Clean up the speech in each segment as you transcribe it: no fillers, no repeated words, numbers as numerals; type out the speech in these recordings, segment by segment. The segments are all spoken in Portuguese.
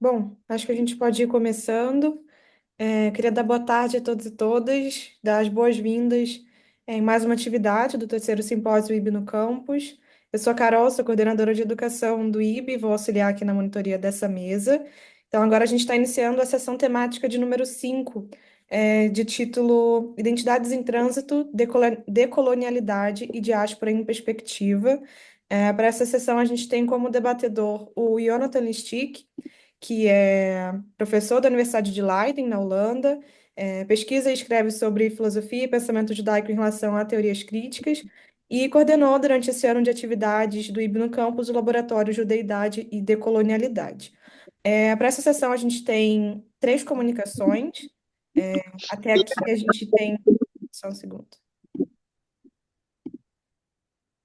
Bom, acho que a gente pode ir começando. Queria dar boa tarde a todos e todas, dar as boas-vindas em mais uma atividade do terceiro simpósio IB no campus. Eu sou a Carol, sou coordenadora de educação do IB, vou auxiliar aqui na monitoria dessa mesa. Então, agora a gente está iniciando a sessão temática de número 5, de título Identidades em Trânsito, Decolonialidade e Diáspora em Perspectiva. Para essa sessão, a gente tem como debatedor o Jonathan Listic, que é professor da Universidade de Leiden, na Holanda, pesquisa e escreve sobre filosofia e pensamento judaico em relação a teorias críticas, e coordenou durante esse ano de atividades do IB no campus o Laboratório Judeidade e Decolonialidade. Para essa sessão, a gente tem três comunicações. Até aqui a gente tem. Só um segundo.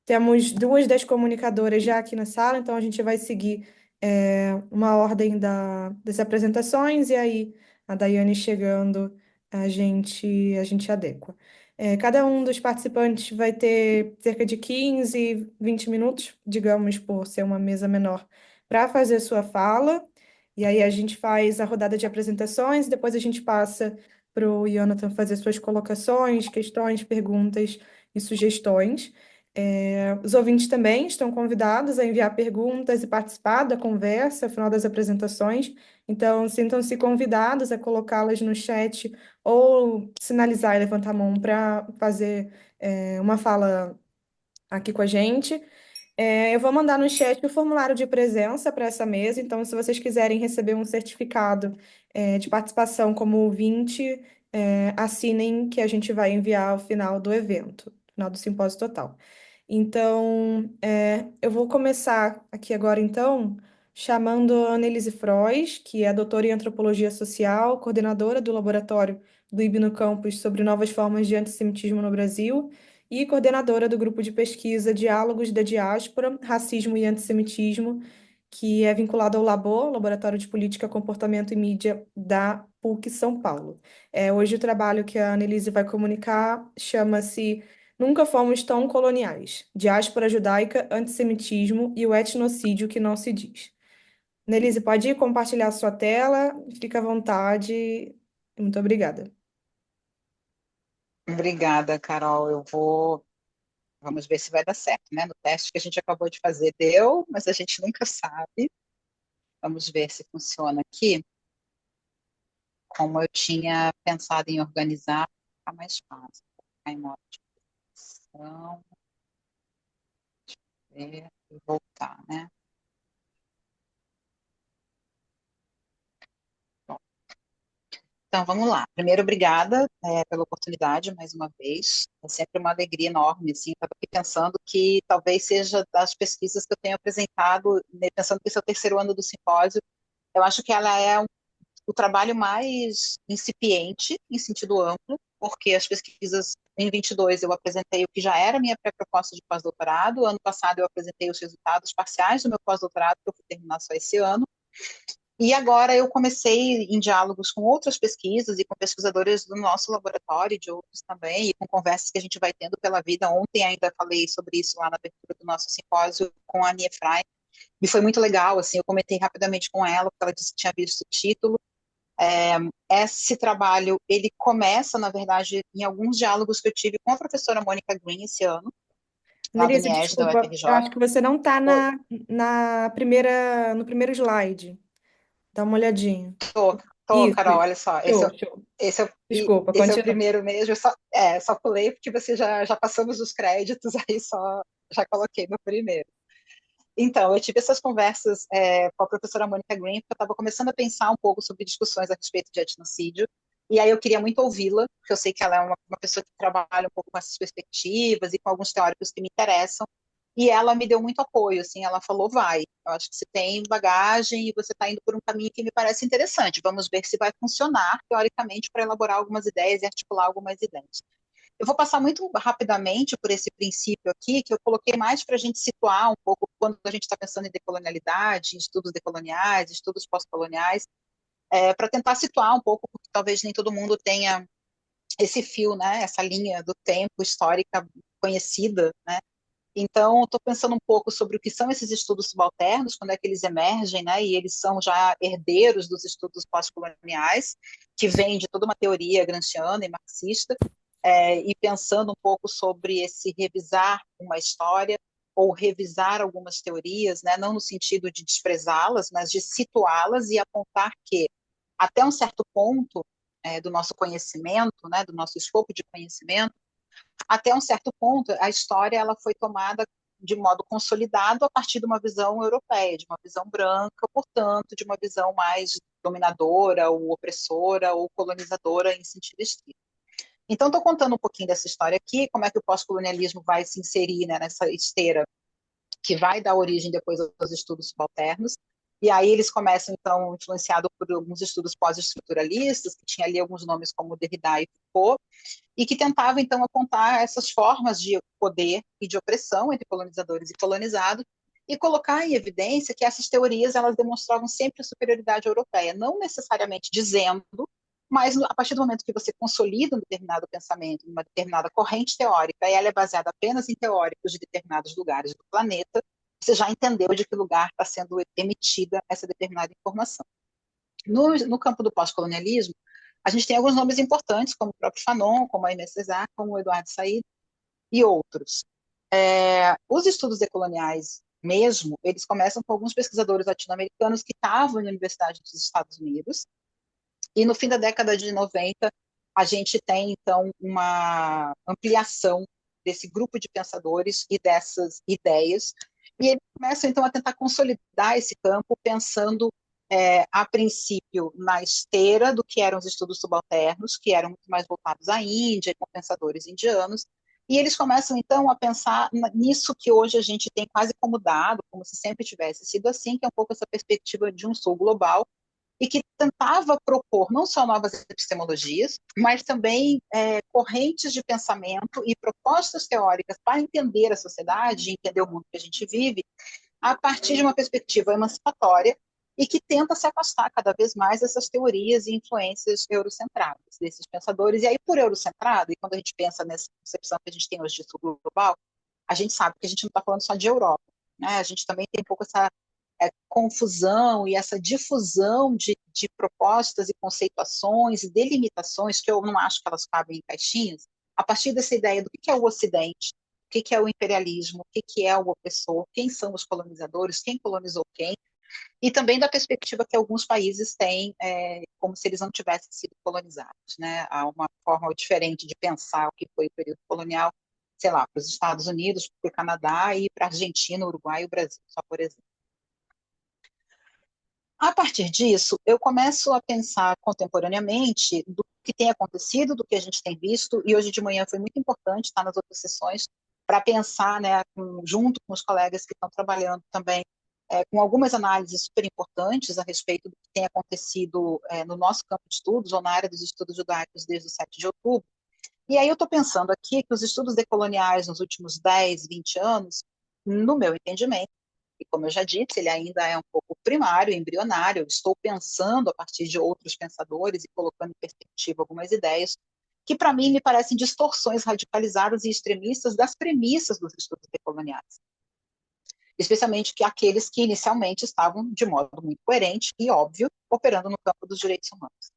Temos duas das comunicadoras já aqui na sala, então a gente vai seguir uma ordem das apresentações e aí a Daiane chegando, a gente adequa. Cada um dos participantes vai ter cerca de 15, 20 minutos, digamos, por ser uma mesa menor, para fazer sua fala. E aí a gente faz a rodada de apresentações, depois a gente passa para o Jonathan fazer suas colocações, questões, perguntas e sugestões. Os ouvintes também estão convidados a enviar perguntas e participar da conversa ao final das apresentações. Então, sintam-se convidados a colocá-las no chat ou sinalizar e levantar a mão para fazer, uma fala aqui com a gente. Eu vou mandar no chat o formulário de presença para essa mesa. Então, se vocês quiserem receber um certificado, de participação como ouvinte, assinem que a gente vai enviar ao final do evento, final do simpósio total. Então, eu vou começar aqui agora, então, chamando a Annelise Frois, que é doutora em antropologia social, coordenadora do laboratório do IB no Campus sobre novas formas de antissemitismo no Brasil e coordenadora do grupo de pesquisa Diálogos da Diáspora, Racismo e Antissemitismo, que é vinculado ao LABOR, Laboratório de Política, Comportamento e Mídia da PUC São Paulo. Hoje o trabalho que a Annelise vai comunicar chama-se Nunca Fomos Tão Coloniais: Diáspora Judaica, Antissemitismo e o Etnocídio que Não se Diz. Annelise, pode compartilhar sua tela? Fica à vontade. Muito obrigada. Obrigada, Carol. Vamos ver se vai dar certo, né? No teste que a gente acabou de fazer deu, mas a gente nunca sabe. Vamos ver se funciona aqui. Como eu tinha pensado em organizar, ficar mais fácil. Vou ficar em modo de edição, ver e voltar, né? Bom, então vamos lá. Primeiro, obrigada, pela oportunidade mais uma vez. É sempre uma alegria enorme, assim. Estava aqui pensando que talvez seja das pesquisas que eu tenho apresentado, né, pensando que esse é o terceiro ano do simpósio. Eu acho que ela é o trabalho mais incipiente, em sentido amplo, porque as pesquisas em 22 eu apresentei o que já era a minha pré-proposta de pós-doutorado. Ano passado eu apresentei os resultados parciais do meu pós-doutorado, que eu fui terminar só esse ano. E agora eu comecei em diálogos com outras pesquisas e com pesquisadores do nosso laboratório e de outros também, e com conversas que a gente vai tendo pela vida. Ontem ainda falei sobre isso lá na abertura do nosso simpósio com a Ania Frey, e foi muito legal, assim, eu comentei rapidamente com ela, porque ela disse que tinha visto o título. Esse trabalho, ele começa, na verdade, em alguns diálogos que eu tive com a professora Mônica Green esse ano, lá do Annelise, NIES, da desculpa, eu UFRJ. acho que você não está Oi, no primeiro slide. Dá uma olhadinha. tô, Isso, Carol, isso. olha só, Show, show. e Desculpa, esse é o continua. primeiro mesmo, só pulei porque você já passamos os créditos, aí só já coloquei no primeiro. Então, eu tive essas conversas com a professora Mônica Green, porque eu estava começando a pensar um pouco sobre discussões a respeito de etnocídio, e aí eu queria muito ouvi-la, porque eu sei que ela é uma pessoa que trabalha um pouco com essas perspectivas e com alguns teóricos que me interessam, e ela me deu muito apoio, assim, ela falou, vai, eu acho que você tem bagagem e você está indo por um caminho que me parece interessante, vamos ver se vai funcionar, teoricamente, para elaborar algumas ideias e articular algumas ideias. Eu vou passar muito rapidamente por esse princípio aqui, que eu coloquei mais para a gente situar um pouco quando a gente está pensando em decolonialidade, em estudos decoloniais, estudos pós-coloniais, para tentar situar um pouco, porque talvez nem todo mundo tenha esse fio, né, essa linha do tempo histórica conhecida, né? Então, estou pensando um pouco sobre o que são esses estudos subalternos, quando é que eles emergem, né? E eles são já herdeiros dos estudos pós-coloniais, que vêm de toda uma teoria gramsciana e marxista, e pensando um pouco sobre esse revisar uma história ou revisar algumas teorias, né? Não no sentido de desprezá-las, mas de situá-las e apontar que, até um certo ponto do nosso conhecimento, né? Do nosso escopo de conhecimento, até um certo ponto, a história ela foi tomada de modo consolidado a partir de uma visão europeia, de uma visão branca, portanto, de uma visão mais dominadora, ou opressora, ou colonizadora em sentido estrito. Então, estou contando um pouquinho dessa história aqui, como é que o pós-colonialismo vai se inserir, né, nessa esteira que vai dar origem depois aos estudos subalternos. E aí eles começam, então, influenciado por alguns estudos pós-estruturalistas, que tinha ali alguns nomes como Derrida e Foucault, e que tentava, então, apontar essas formas de poder e de opressão entre colonizadores e colonizados, e colocar em evidência que essas teorias elas demonstravam sempre a superioridade europeia, não necessariamente dizendo, mas a partir do momento que você consolida um determinado pensamento, uma determinada corrente teórica, e ela é baseada apenas em teóricos de determinados lugares do planeta, você já entendeu de que lugar está sendo emitida essa determinada informação. No campo do pós-colonialismo, a gente tem alguns nomes importantes, como o próprio Fanon, como a Aimé Césaire, como o Eduardo Said e outros. Os estudos decoloniais mesmo, eles começam com alguns pesquisadores latino-americanos que estavam na Universidade dos Estados Unidos, e no fim da década de 90, a gente tem, então, uma ampliação desse grupo de pensadores e dessas ideias, e eles começam, então, a tentar consolidar esse campo, pensando, a princípio, na esteira do que eram os estudos subalternos, que eram muito mais voltados à Índia, com pensadores indianos, e eles começam, então, a pensar nisso que hoje a gente tem quase como dado, como se sempre tivesse sido assim, que é um pouco essa perspectiva de um sul global, e que tentava propor não só novas epistemologias, mas também correntes de pensamento e propostas teóricas para entender a sociedade, entender o mundo que a gente vive, a partir de uma perspectiva emancipatória e que tenta se afastar cada vez mais dessas teorias e influências eurocentradas desses pensadores. E aí, por eurocentrado, e quando a gente pensa nessa concepção que a gente tem hoje de sul global, a gente sabe que a gente não está falando só de Europa, né? A gente também tem um pouco essa confusão e essa difusão de propostas e conceituações e delimitações, que eu não acho que elas cabem em caixinhas, a partir dessa ideia do que é o Ocidente, o que é o imperialismo, o que é o opressor, quem são os colonizadores, quem colonizou quem, e também da perspectiva que alguns países têm, como se eles não tivessem sido colonizados, né? Há uma forma diferente de pensar o que foi o período colonial, sei lá, para os Estados Unidos, para o Canadá e para a Argentina, Uruguai e o Brasil, só por exemplo. A partir disso, eu começo a pensar contemporaneamente do que tem acontecido, do que a gente tem visto, e hoje de manhã foi muito importante estar nas outras sessões para pensar, né, junto com os colegas que estão trabalhando também, com algumas análises super importantes a respeito do que tem acontecido no nosso campo de estudos, ou na área dos estudos judaicos desde o 7 de outubro. E aí eu estou pensando aqui que os estudos decoloniais nos últimos 10, 20 anos, no meu entendimento, e como eu já disse, ele ainda é um pouco primário, embrionário. Eu estou pensando a partir de outros pensadores e colocando em perspectiva algumas ideias que, para mim, me parecem distorções radicalizadas e extremistas das premissas dos estudos decoloniais, especialmente que aqueles que inicialmente estavam, de modo muito coerente e óbvio, operando no campo dos direitos humanos.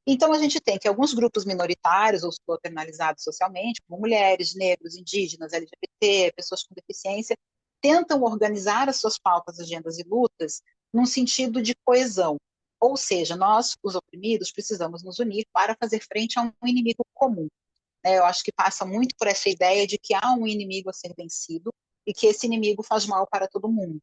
Então, a gente tem que alguns grupos minoritários ou subpenalizados socialmente, como mulheres, negros, indígenas, LGBT, pessoas com deficiência, tentam organizar as suas pautas, agendas e lutas num sentido de coesão. Ou seja, nós, os oprimidos, precisamos nos unir para fazer frente a um inimigo comum. Eu acho que passa muito por essa ideia de que há um inimigo a ser vencido e que esse inimigo faz mal para todo mundo.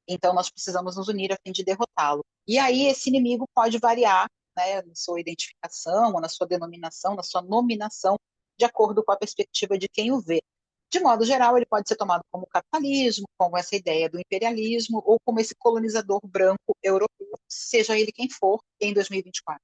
Então, nós precisamos nos unir a fim de derrotá-lo. E aí, esse inimigo pode variar, né, na sua identificação, na sua denominação, na sua nominação, de acordo com a perspectiva de quem o vê. De modo geral, ele pode ser tomado como capitalismo, como essa ideia do imperialismo, ou como esse colonizador branco europeu, seja ele quem for, em 2024.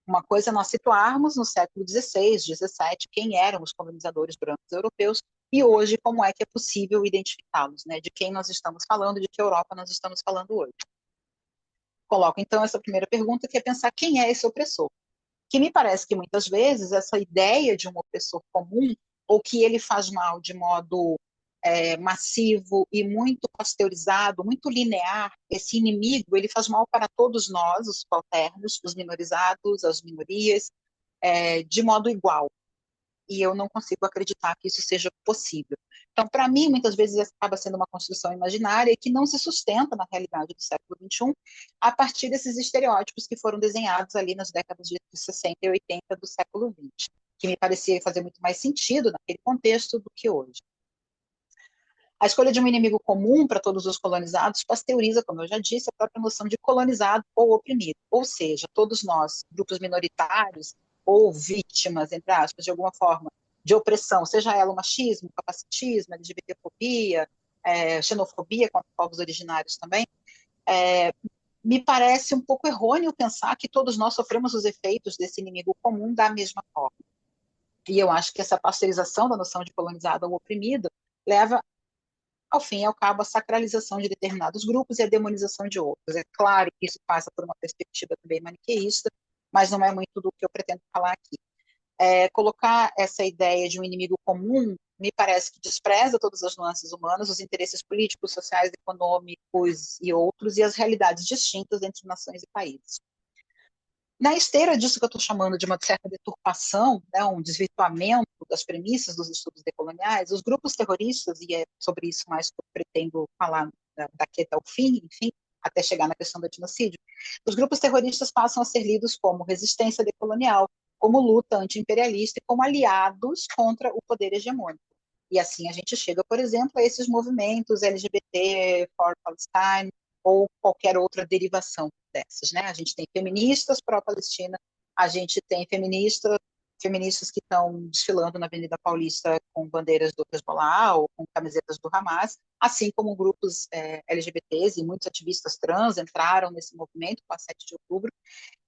Uma coisa é nós situarmos no século XVI, XVII, quem eram os colonizadores brancos europeus, e hoje como é que é possível identificá-los, né? De quem nós estamos falando, de que Europa nós estamos falando hoje. Coloco então essa primeira pergunta, que é pensar quem é esse opressor. Que me parece que muitas vezes essa ideia de um opressor comum, ou que ele faz mal de modo massivo e muito pasteurizado, muito linear, esse inimigo ele faz mal para todos nós, os subalternos, os minorizados, as minorias, de modo igual. E eu não consigo acreditar que isso seja possível. Então, para mim, muitas vezes acaba sendo uma construção imaginária que não se sustenta na realidade do século XXI, a partir desses estereótipos que foram desenhados ali nas décadas de 60 e 80 do século XX, que me parecia fazer muito mais sentido naquele contexto do que hoje. A escolha de um inimigo comum para todos os colonizados pasteuriza, como eu já disse, a própria noção de colonizado ou oprimido. Ou seja, todos nós, grupos minoritários ou vítimas, entre aspas, de alguma forma, de opressão, seja ela o machismo, o capacitismo, a LGBTfobia, xenofobia contra povos originários também, me parece um pouco errôneo pensar que todos nós sofremos os efeitos desse inimigo comum da mesma forma. E eu acho que essa pasteurização da noção de colonizado ou oprimido leva ao fim e ao cabo, a sacralização de determinados grupos e a demonização de outros. É claro que isso passa por uma perspectiva também maniqueísta, mas não é muito do que eu pretendo falar aqui. Colocar essa ideia de um inimigo comum me parece que despreza todas as nuances humanas, os interesses políticos, sociais, econômicos e outros, e as realidades distintas entre nações e países. Na esteira disso que eu estou chamando de uma certa deturpação, né, um desvirtuamento das premissas dos estudos decoloniais, os grupos terroristas, e é sobre isso mais que eu pretendo falar daqui até o fim, enfim, até chegar na questão do genocídio, os grupos terroristas passam a ser lidos como resistência decolonial, como luta anti-imperialista e como aliados contra o poder hegemônico. E assim a gente chega, por exemplo, a esses movimentos LGBT, For Palestine, ou qualquer outra derivação dessas, né? A gente tem feministas pró-Palestina, a gente tem feministas que estão desfilando na Avenida Paulista com bandeiras do Hezbollah ou com camisetas do Hamas, assim como grupos LGBTs e muitos ativistas trans entraram nesse movimento com a 7 de outubro,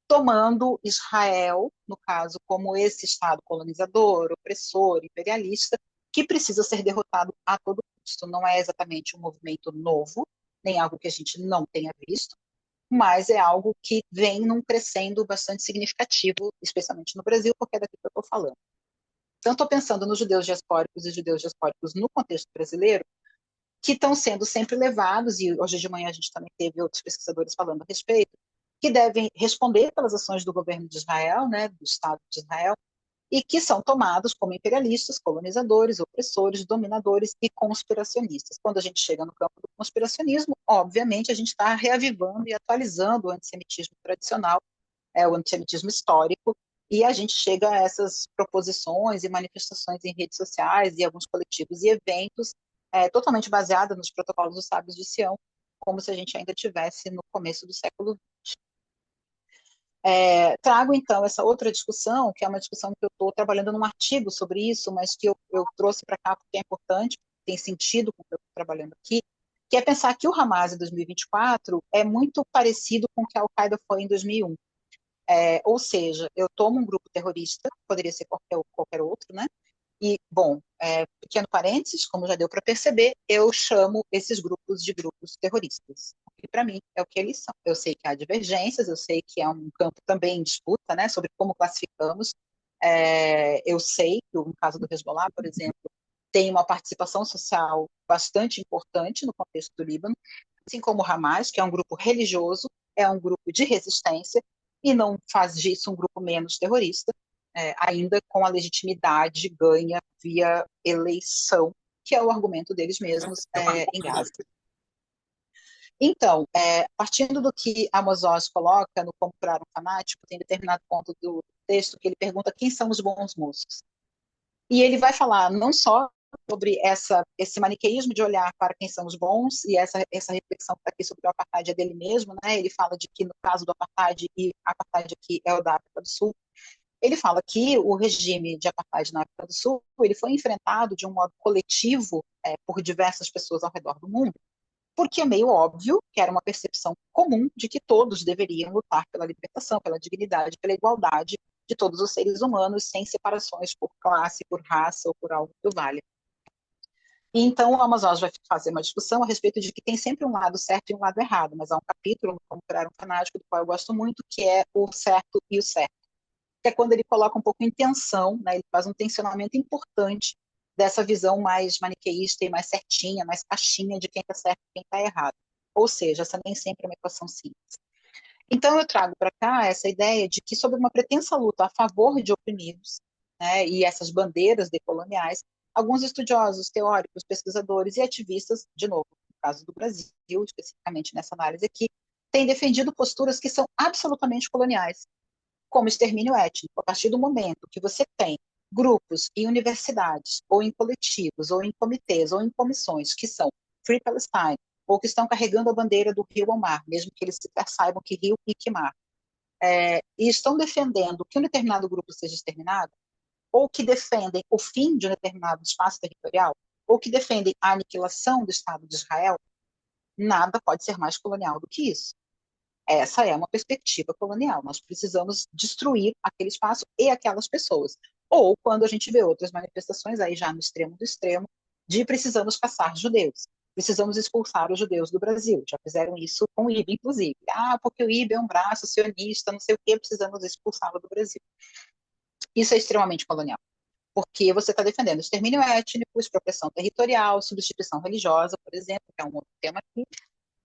tomando Israel, no caso, como esse Estado colonizador, opressor, imperialista, que precisa ser derrotado a todo custo. Não é exatamente um movimento novo, nem algo que a gente não tenha visto, mas é algo que vem num crescendo bastante significativo, especialmente no Brasil, porque é daqui que eu estou falando. Então, estou pensando nos judeus diaspóricos e judeus diaspóricos no contexto brasileiro, que estão sendo sempre levados, e hoje de manhã a gente também teve outros pesquisadores falando a respeito, que devem responder pelas ações do governo de Israel, né, do Estado de Israel, e que são tomados como imperialistas, colonizadores, opressores, dominadores e conspiracionistas. Quando a gente chega no campo do conspiracionismo, obviamente a gente está reavivando e atualizando o antissemitismo tradicional, o antissemitismo histórico, e a gente chega a essas proposições e manifestações em redes sociais e alguns coletivos e eventos totalmente baseados nos protocolos dos sábios de Sião, como se a gente ainda tivesse no começo do século XX. Trago, então, essa outra discussão, que é uma discussão que eu estou trabalhando num artigo sobre isso, mas que eu trouxe para cá porque é importante, tem sentido com o que eu estou trabalhando aqui, que é pensar que o Hamas em 2024 é muito parecido com o que a Al-Qaeda foi em 2001. Ou seja, eu tomo um grupo terrorista, poderia ser qualquer outro, né? E, bom, pequeno parênteses, como já deu para perceber, eu chamo esses grupos de grupos terroristas. E, para mim, é o que eles são. Eu sei que há divergências, eu sei que é um campo também em disputa, né, sobre como classificamos. Eu sei que, no caso do Hezbollah, por exemplo, tem uma participação social bastante importante no contexto do Líbano, assim como o Hamas, que é um grupo religioso, é um grupo de resistência, e não faz disso um grupo menos terrorista, ainda com a legitimidade ganha via eleição, que é o argumento deles mesmos em Gaza. Então, partindo do que Amos Oz coloca no Como Curar um Fanático, tem determinado ponto do texto que ele pergunta quem são os bons moços. E ele vai falar não só sobre esse maniqueísmo de olhar para quem são os bons, e essa reflexão que está aqui sobre o apartheid é dele mesmo, né? Ele fala de que no caso do apartheid, e apartheid aqui é o da África do Sul, ele fala que o regime de apartheid na África do Sul ele foi enfrentado de um modo coletivo por diversas pessoas ao redor do mundo, porque é meio óbvio que era uma percepção comum de que todos deveriam lutar pela libertação, pela dignidade, pela igualdade de todos os seres humanos, sem separações por classe, por raça ou por algo que o valha. E então o Amazonas vai fazer uma discussão a respeito de que tem sempre um lado certo e um lado errado, mas há um capítulo, Como Curar um Fanático, do qual eu gosto muito, que é o certo e o certo, que é quando ele coloca um pouco em tensão, né, ele faz um tensionamento importante dessa visão mais maniqueísta e mais certinha, mais caixinha de quem está certo e quem está errado. Ou seja, essa nem sempre é uma equação simples. Então, eu trago para cá essa ideia de que, sob uma pretensa luta a favor de oprimidos, né, e essas bandeiras decoloniais, alguns estudiosos, teóricos, pesquisadores e ativistas, de novo, no caso do Brasil, especificamente nessa análise aqui, têm defendido posturas que são absolutamente coloniais, como extermínio étnico. A partir do momento que você tem grupos em universidades, ou em coletivos, ou em comitês, ou em comissões que são Free Palestine, ou que estão carregando a bandeira do rio ao mar, mesmo que eles sequer saibam que rio e que mar, e estão defendendo que um determinado grupo seja exterminado, ou que defendem o fim de um determinado espaço territorial, ou que defendem a aniquilação do Estado de Israel, nada pode ser mais colonial do que isso. Essa é uma perspectiva colonial. Nós precisamos destruir aquele espaço e aquelas pessoas. Ou quando a gente vê outras manifestações, aí já no extremo do extremo, de precisamos caçar judeus. Precisamos expulsar os judeus do Brasil. Já fizeram isso com o IB, inclusive. Ah, porque o IB é um braço sionista, não sei o quê, precisamos expulsá-lo do Brasil. Isso é extremamente colonial. Porque você está defendendo extermínio étnico, expropriação territorial, substituição religiosa, por exemplo, que é um outro tema aqui.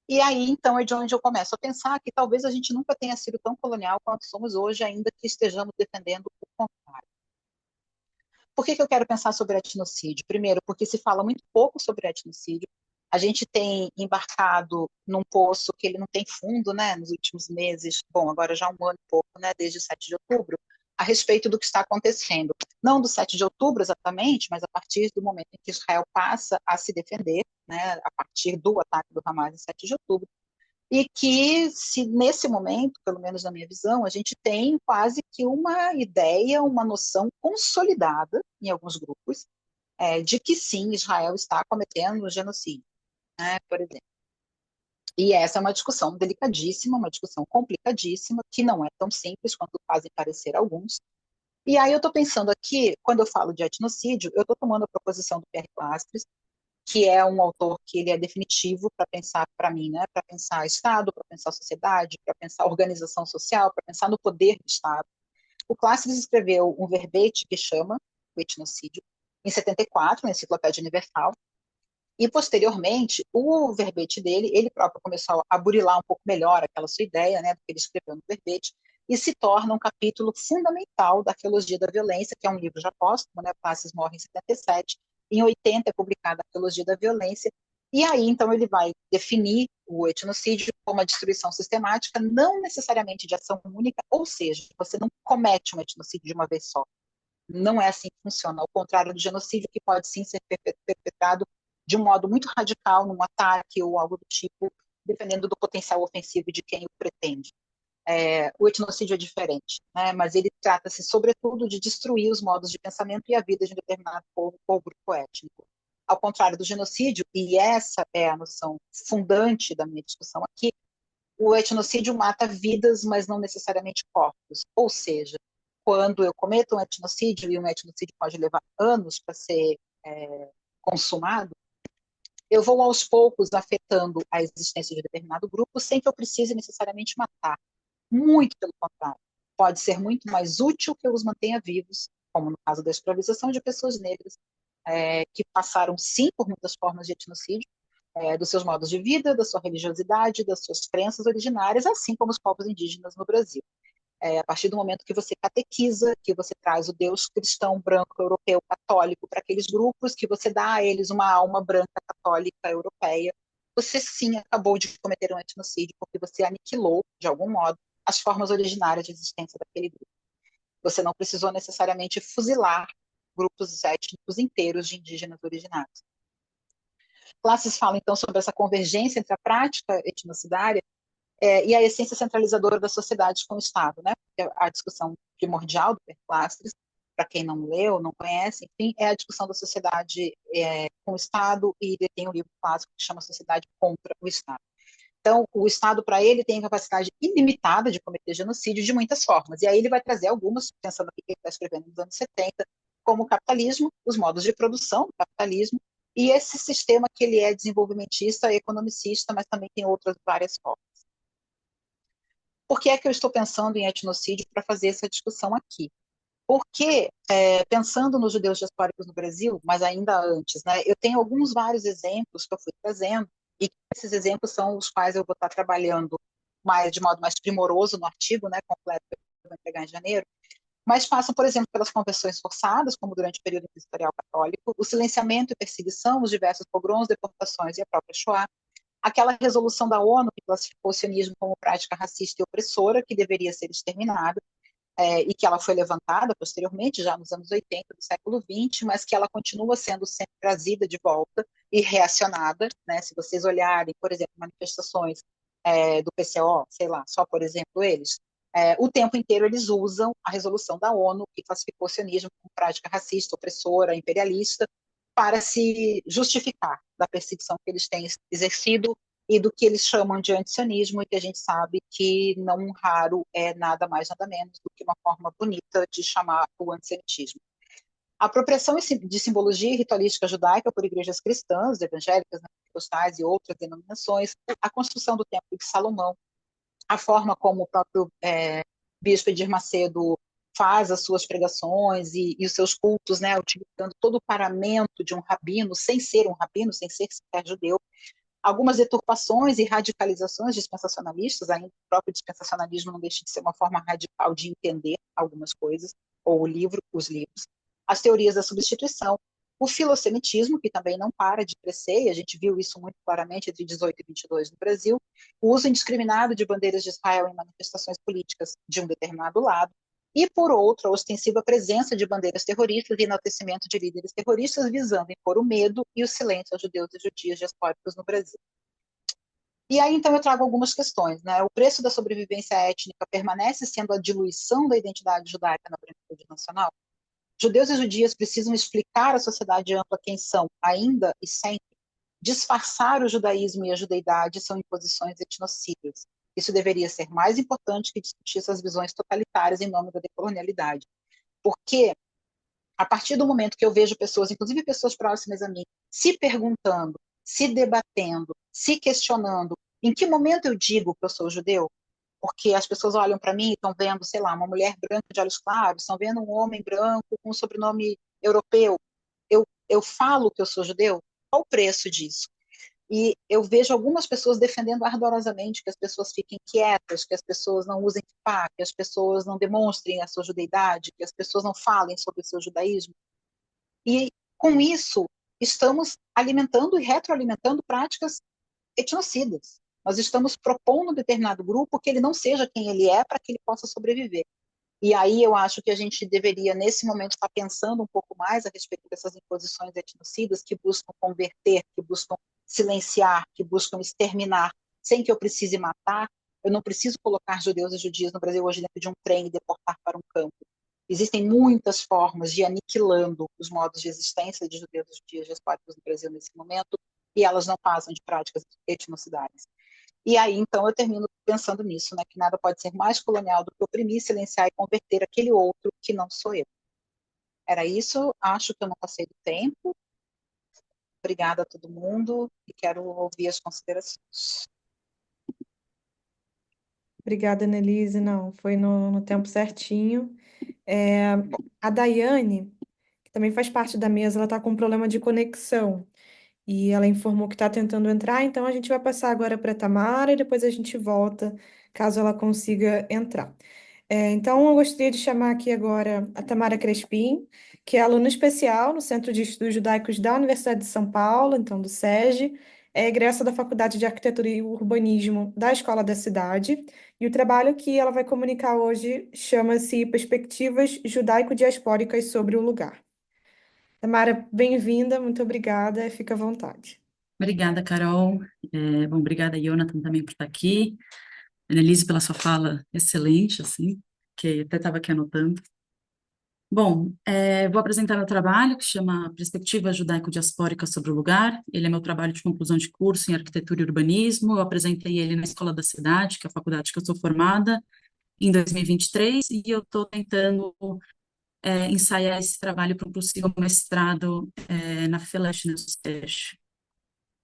E aí, então, é de onde eu começo a pensar que talvez a gente nunca tenha sido tão colonial quanto somos hoje, ainda que estejamos defendendo o contrário. Por que eu quero pensar sobre etnocídio? Primeiro, porque se fala muito pouco sobre etnocídio. A gente tem embarcado num poço que ele não tem fundo, né, nos últimos meses, bom, agora já um ano e pouco, né, desde o 7 de outubro, a respeito do que está acontecendo. Não do 7 de outubro exatamente, mas a partir do momento em que Israel passa a se defender, né, a partir do ataque do Hamas em 7 de outubro, e que, se nesse momento, pelo menos na minha visão, a gente tem quase que uma ideia, uma noção consolidada em alguns grupos, de que sim, Israel está cometendo um genocídio, né, por exemplo. E essa é uma discussão delicadíssima, uma discussão complicadíssima, que não é tão simples quanto fazem parecer alguns. E aí eu estou pensando aqui, quando eu falo de etnocídio, eu estou tomando a proposição do Pierre Clastres, que é um autor que ele é definitivo para pensar, para mim, né, para pensar Estado, para pensar sociedade, para pensar organização social, para pensar no poder do Estado. O Classes escreveu um verbete que chama o etnocídio, em 74, na Enciclopédia Universal, e posteriormente, o verbete dele, ele próprio começou a burilar um pouco melhor aquela sua ideia, né, do que ele escreveu no verbete, e se torna um capítulo fundamental da Arqueologia da Violência, que é um livro já póstumo, né, Classes morre em 77, em 80 é publicada a Arqueologia da Violência, e aí, então, ele vai definir o etnocídio como a destruição sistemática, não necessariamente de ação única, ou seja, você não comete um etnocídio de uma vez só. Não é assim que funciona, ao contrário do genocídio, que pode sim ser perpetrado de um modo muito radical, num ataque ou algo do tipo, dependendo do potencial ofensivo de quem o pretende. O etnocídio é diferente, né? Mas ele trata-se, sobretudo, de destruir os modos de pensamento e a vida de um determinado povo ou grupo étnico. Ao contrário do genocídio, e essa é a noção fundante da minha discussão aqui, o etnocídio mata vidas, mas não necessariamente corpos. Ou seja, quando eu cometo um etnocídio, e um etnocídio pode levar anos para ser consumado, eu vou aos poucos afetando a existência de determinado grupo sem que eu precise necessariamente matar. Muito pelo contrário. Pode ser muito mais útil que eu os mantenha vivos, como no caso da escravização de pessoas negras, que passaram sim por muitas formas de etnocídio, dos seus modos de vida, da sua religiosidade, das suas crenças originárias, assim como os povos indígenas no Brasil. A partir do momento que você catequiza, que você traz o Deus cristão, branco, europeu, católico para aqueles grupos, que você dá a eles uma alma branca, católica, europeia, você sim acabou de cometer um etnocídio, porque você aniquilou, de algum modo, as formas originárias de existência daquele grupo. Você não precisou necessariamente fuzilar grupos étnicos inteiros de indígenas originários. Classes falam, então, sobre essa convergência entre a prática etnocidária e a essência centralizadora da sociedade com o Estado, né? A discussão primordial do Perclastres, para quem não leu, não conhece, enfim, é a discussão da sociedade com o Estado, e ele tem um livro clássico que chama Sociedade contra o Estado. Então, o Estado, para ele, tem a capacidade ilimitada de cometer genocídio de muitas formas, e aí ele vai trazer algumas, pensando no que ele está escrevendo nos anos 70, como o capitalismo, os modos de produção do capitalismo, e esse sistema que ele é desenvolvimentista, economicista, mas também tem outras várias formas. Por que é que eu estou pensando em etnocídio para fazer essa discussão aqui? Porque, pensando nos judeus diaspóricos no Brasil, mas ainda antes, né, eu tenho alguns vários exemplos que eu fui trazendo, e esses exemplos são os quais eu vou estar trabalhando de modo mais primoroso no artigo, né, completo, que eu vou entregar em janeiro, mas passam, por exemplo, pelas conversões forçadas, como durante o período inquisitorial católico, o silenciamento e perseguição, os diversos pogroms, deportações e a própria Shoah, aquela resolução da ONU que classificou o sionismo como prática racista e opressora, que deveria ser exterminada, e que ela foi levantada posteriormente, já nos anos 80 do século XX, mas que ela continua sendo sempre trazida de volta e reacionada, né? Se vocês olharem, por exemplo, manifestações do PCO, sei lá, só por exemplo eles, o tempo inteiro eles usam a resolução da ONU que classificou o sionismo como prática racista, opressora, imperialista, para se justificar da perseguição que eles têm exercido e do que eles chamam de antisionismo, e que a gente sabe que não raro é nada mais nada menos do que uma forma bonita de chamar o antissemitismo. A apropriação de simbologia e ritualística judaica por igrejas cristãs, evangélicas, pentecostais e outras denominações, a construção do Templo de Salomão, a forma como o próprio bispo Edir Macedo faz as suas pregações e os seus cultos, né, utilizando todo o paramento de um rabino, sem ser um rabino, sem ser sequer judeu, algumas deturpações e radicalizações dispensacionalistas, ainda o próprio dispensacionalismo não deixa de ser uma forma radical de entender algumas coisas, ou os livros, as teorias da substituição, o filosemitismo, que também não para de crescer, e a gente viu isso muito claramente entre 18 e 22 no Brasil, o uso indiscriminado de bandeiras de Israel em manifestações políticas de um determinado lado, e, por outro, a ostensiva presença de bandeiras terroristas e enaltecimento de líderes terroristas visando impor o medo e o silêncio aos judeus e judias diaspóricos no Brasil. E aí, então, eu trago algumas questões, né? O preço da sobrevivência étnica permanece sendo a diluição da identidade judaica na branquitude nacional? Judeus e judias precisam explicar à sociedade ampla quem são, ainda e sempre. Disfarçar o judaísmo e a judeidade são imposições etnocidas. Isso deveria ser mais importante que discutir essas visões totalitárias em nome da decolonialidade. Porque, a partir do momento que eu vejo pessoas, inclusive pessoas próximas a mim, se perguntando, se debatendo, se questionando, em que momento eu digo que eu sou judeu? Porque as pessoas olham para mim e estão vendo, sei lá, uma mulher branca de olhos claros, estão vendo um homem branco com um sobrenome europeu. Eu falo que eu sou judeu? Qual o preço disso? E eu vejo algumas pessoas defendendo ardorosamente que as pessoas fiquem quietas, que as pessoas não usem kippah, que as pessoas não demonstrem a sua judeidade, que as pessoas não falem sobre o seu judaísmo. E, com isso, estamos alimentando e retroalimentando práticas etnocidas. Nós estamos propondo um determinado grupo que ele não seja quem ele é para que ele possa sobreviver. E aí eu acho que a gente deveria, nesse momento, estar pensando um pouco mais a respeito dessas imposições etnocidas que buscam converter, que buscam silenciar, que buscam exterminar, sem que eu precise matar. Eu não preciso colocar judeus e judias no Brasil hoje dentro de um trem e deportar para um campo. Existem muitas formas de aniquilando os modos de existência de judeus e judias diaspóricos no Brasil nesse momento, e elas não passam de práticas etnocidais. E aí, então, eu termino pensando nisso, né, que nada pode ser mais colonial do que oprimir, silenciar e converter aquele outro que não sou eu. Era isso, acho que eu não passei do tempo. Obrigada a todo mundo e quero ouvir as considerações. Obrigada, Annelise. Não, foi no tempo certinho. É, a Daiane, que também faz parte da mesa, ela está com um problema de conexão. E ela informou que está tentando entrar, então a gente vai passar agora para a Tamara e depois a gente volta, caso ela consiga entrar. Então, eu gostaria de chamar aqui agora a Tamara Crespim, que é aluna especial no Centro de Estudos Judaicos da Universidade de São Paulo, então do SEG, é egressa da Faculdade de Arquitetura e Urbanismo da Escola da Cidade, e o trabalho que ela vai comunicar hoje chama-se Perspectivas Judaico-Diaspóricas sobre o Lugar. Tamara, bem-vinda, muito obrigada, fica à vontade. Obrigada, Carol. Bom, obrigada, Jonathan, também por estar aqui. Annelise, pela sua fala excelente, assim, que até estava aqui anotando. Bom, vou apresentar meu trabalho, que chama Perspectiva Judaico-Diaspórica sobre o Lugar. Ele é meu trabalho de conclusão de curso em Arquitetura e Urbanismo. Eu apresentei ele na Escola da Cidade, que é a faculdade que eu sou formada, em 2023, e eu estou tentando ensaiar esse trabalho para um possível mestrado na FELESH,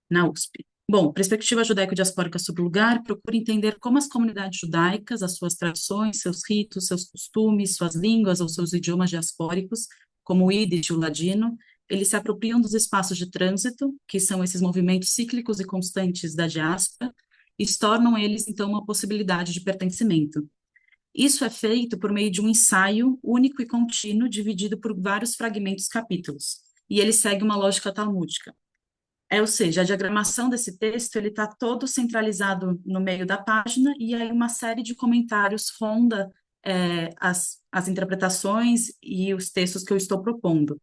na USP. Bom, perspectiva judaico-diaspórica sobre o lugar procura entender como as comunidades judaicas, as suas tradições, seus ritos, seus costumes, suas línguas ou seus idiomas diaspóricos, como o Yiddish e o ladino, eles se apropriam dos espaços de trânsito, que são esses movimentos cíclicos e constantes da diáspora, e tornam eles, então, uma possibilidade de pertencimento. Isso é feito por meio de um ensaio único e contínuo, dividido por vários fragmentos capítulos, e ele segue uma lógica talmúdica. Ou seja, a diagramação desse texto ele está todo centralizado no meio da página e aí uma série de comentários ronda as interpretações e os textos que eu estou propondo.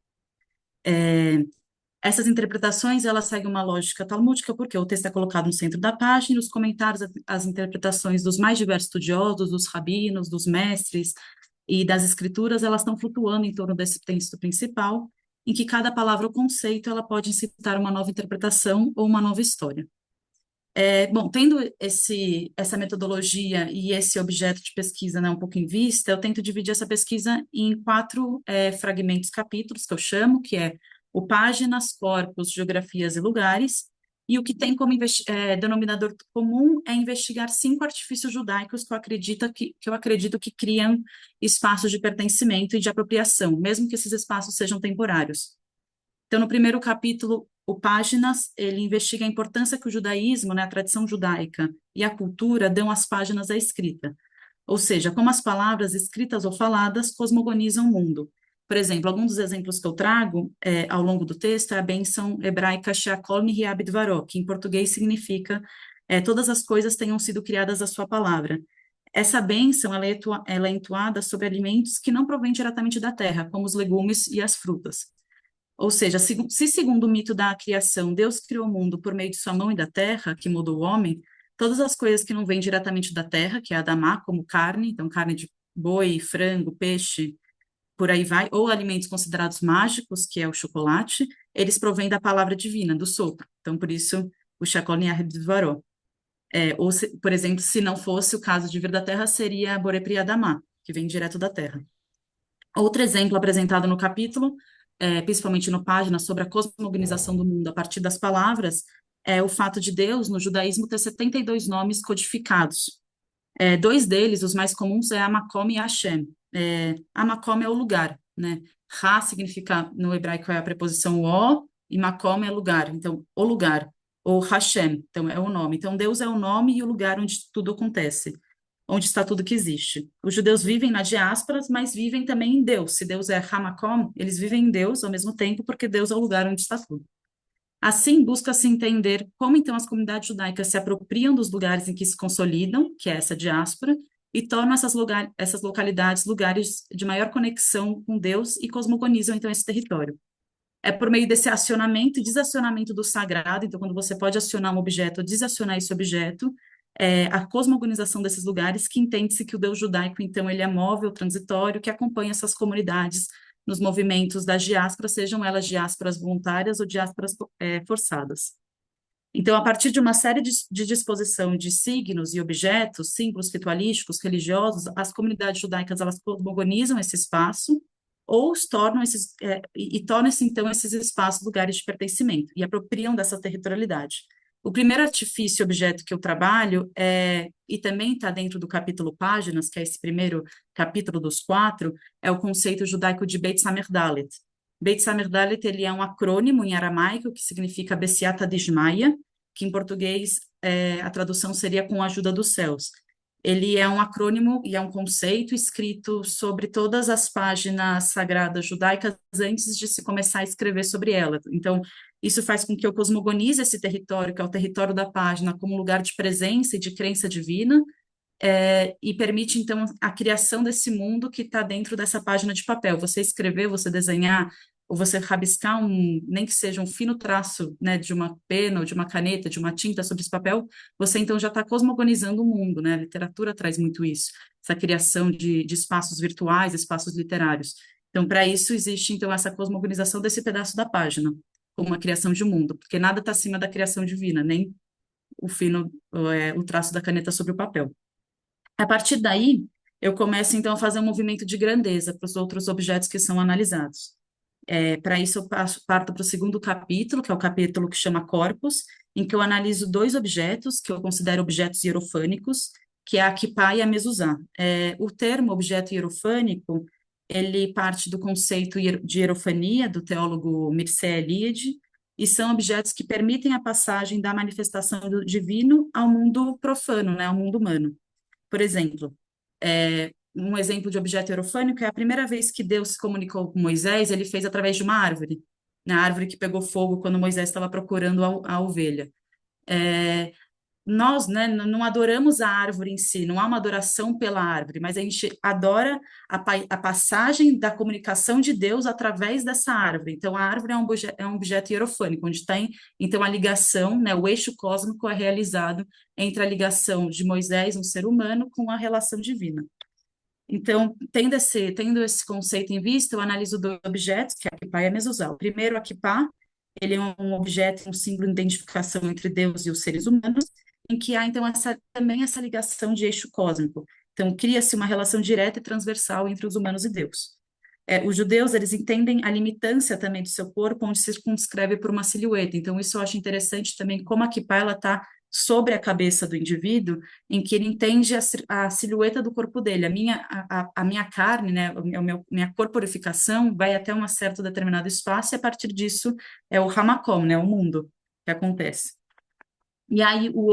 Essas interpretações elas seguem uma lógica talmúdica porque o texto é colocado no centro da página, os comentários, as interpretações dos mais diversos estudiosos, dos rabinos, dos mestres e das escrituras, elas estão flutuando em torno desse texto principal, em que cada palavra ou conceito ela pode incitar uma nova interpretação ou uma nova história. Bom, tendo essa metodologia e esse objeto de pesquisa, né, um pouco em vista, eu tento dividir essa pesquisa em 4 fragmentos, capítulos, que eu chamo, que é o páginas, corpos, geografias e lugares, e o que tem como denominador comum é investigar 5 artifícios judaicos que eu acredito que criam espaços de pertencimento e de apropriação, mesmo que esses espaços sejam temporários. Então, no primeiro capítulo, o Páginas, ele investiga a importância que o judaísmo, né, a tradição judaica e a cultura dão às páginas da escrita, ou seja, como as palavras escritas ou faladas cosmogonizam o mundo. Por exemplo, alguns dos exemplos que eu trago ao longo do texto é a bênção hebraica Sheakol Nihya Bidvaro, que em português significa todas as coisas tenham sido criadas à sua palavra. Essa bênção ela é entoada sobre alimentos que não provêm diretamente da terra, como os legumes e as frutas. Ou seja, se segundo o mito da criação, Deus criou o mundo por meio de sua mão e da terra, que mudou o homem, todas as coisas que não vêm diretamente da terra, que é a Adamá, como carne, então carne de boi, frango, peixe, por aí vai, ou alimentos considerados mágicos, que é o chocolate, eles provêm da palavra divina, do sopro. Então, por isso, o Shakol Niyahed por exemplo, se não fosse o caso de vir da terra, seria a Boré Adamá, que vem direto da terra. Outro exemplo apresentado no capítulo, principalmente no página, sobre a cosmogonização do mundo a partir das palavras, é o fato de Deus, no judaísmo, ter 72 nomes codificados. 2 deles, os mais comuns, é Amakom e Hashem. Amakom é o lugar, né? Ra significa, no hebraico, é a preposição o, e Makom é lugar, então, o lugar. Ou Hashem, então, é o nome. Então, Deus é o nome e o lugar onde tudo acontece, onde está tudo que existe. Os judeus vivem na diáspora, mas vivem também em Deus. Se Deus é Hamakom, eles vivem em Deus ao mesmo tempo, porque Deus é o lugar onde está tudo. Assim, busca-se entender como, então, as comunidades judaicas se apropriam dos lugares em que se consolidam, que é essa diáspora, e tornam essas localidades lugares de maior conexão com Deus e cosmogonizam, então, esse território. É por meio desse acionamento e desacionamento do sagrado, então, quando você pode acionar um objeto ou desacionar esse objeto, a cosmogonização desses lugares, que entende-se que o Deus judaico, então, ele é móvel, transitório, que acompanha essas comunidades nos movimentos das diásporas, sejam elas diásporas voluntárias ou diásporas forçadas. Então, a partir de uma série de disposição de signos e objetos, símbolos ritualísticos, religiosos, as comunidades judaicas, elas cosmogonizam esse espaço, ou tornam-se, então, esses espaços lugares de pertencimento, e apropriam dessa territorialidade. O primeiro artifício objeto que eu trabalho e também está dentro do capítulo Páginas, que é esse primeiro capítulo dos 4, é o conceito judaico de Beit Samer Dalet. Beit Samer Dalet, ele é um acrônimo em aramaico que significa Besiata Dishmaya, que em português a tradução seria com a ajuda dos céus. Ele é um acrônimo e é um conceito escrito sobre todas as páginas sagradas judaicas antes de se começar a escrever sobre ela. Então, isso faz com que eu cosmogonize esse território, que é o território da página, como lugar de presença e de crença divina, e permite, então, a criação desse mundo que está dentro dessa página de papel. Você escrever, você desenhar, ou você rabiscar nem que seja um fino traço, né, de uma pena, ou de uma caneta, de uma tinta sobre esse papel, você, então, já está cosmogonizando o mundo, né? A literatura traz muito isso, essa criação de espaços virtuais, espaços literários. Então, para isso, existe, então, essa cosmogonização desse pedaço da página, como uma criação de mundo, porque nada está acima da criação divina, nem o traço da caneta sobre o papel. A partir daí, eu começo, então, a fazer um movimento de grandeza para os outros objetos que são analisados. Para isso, eu parto para o segundo capítulo, que é o capítulo que chama Corpus, em que eu analiso dois objetos que eu considero objetos hierofânicos, que é a Kippá e a Mezuzá. O termo objeto hierofânico, ele parte do conceito de hierofania, do teólogo Mircea Eliade, e são objetos que permitem a passagem da manifestação do divino ao mundo profano, né, ao mundo humano. Por exemplo, um exemplo de objeto hierofânico é a primeira vez que Deus se comunicou com Moisés, ele fez através de uma árvore, na árvore que pegou fogo quando Moisés estava procurando a ovelha. Nós, né, não adoramos a árvore em si, não há uma adoração pela árvore, mas a gente adora a passagem da comunicação de Deus através dessa árvore. Então, a árvore é um objeto hierofânico, onde tem, então, a ligação, né, o eixo cósmico é realizado entre a ligação de Moisés, um ser humano, com a relação divina. Então, tendo esse conceito em vista, eu analiso dois objetos, que é a Kippá e a Mezuzá. O primeiro, a Kippá, ele é um objeto, um símbolo de identificação entre Deus e os seres humanos, em que há, então, também essa ligação de eixo cósmico. Então, cria-se uma relação direta e transversal entre os humanos e Deus. Os judeus, eles entendem a limitância também do seu corpo, onde se circunscreve por uma silhueta. Então, isso eu acho interessante também, como a kippá, ela está sobre a cabeça do indivíduo, em que ele entende a silhueta do corpo dele. A minha carne, né, minha corporificação vai até um certo determinado espaço, e a partir disso é o hamakom, né, o mundo que acontece. E aí o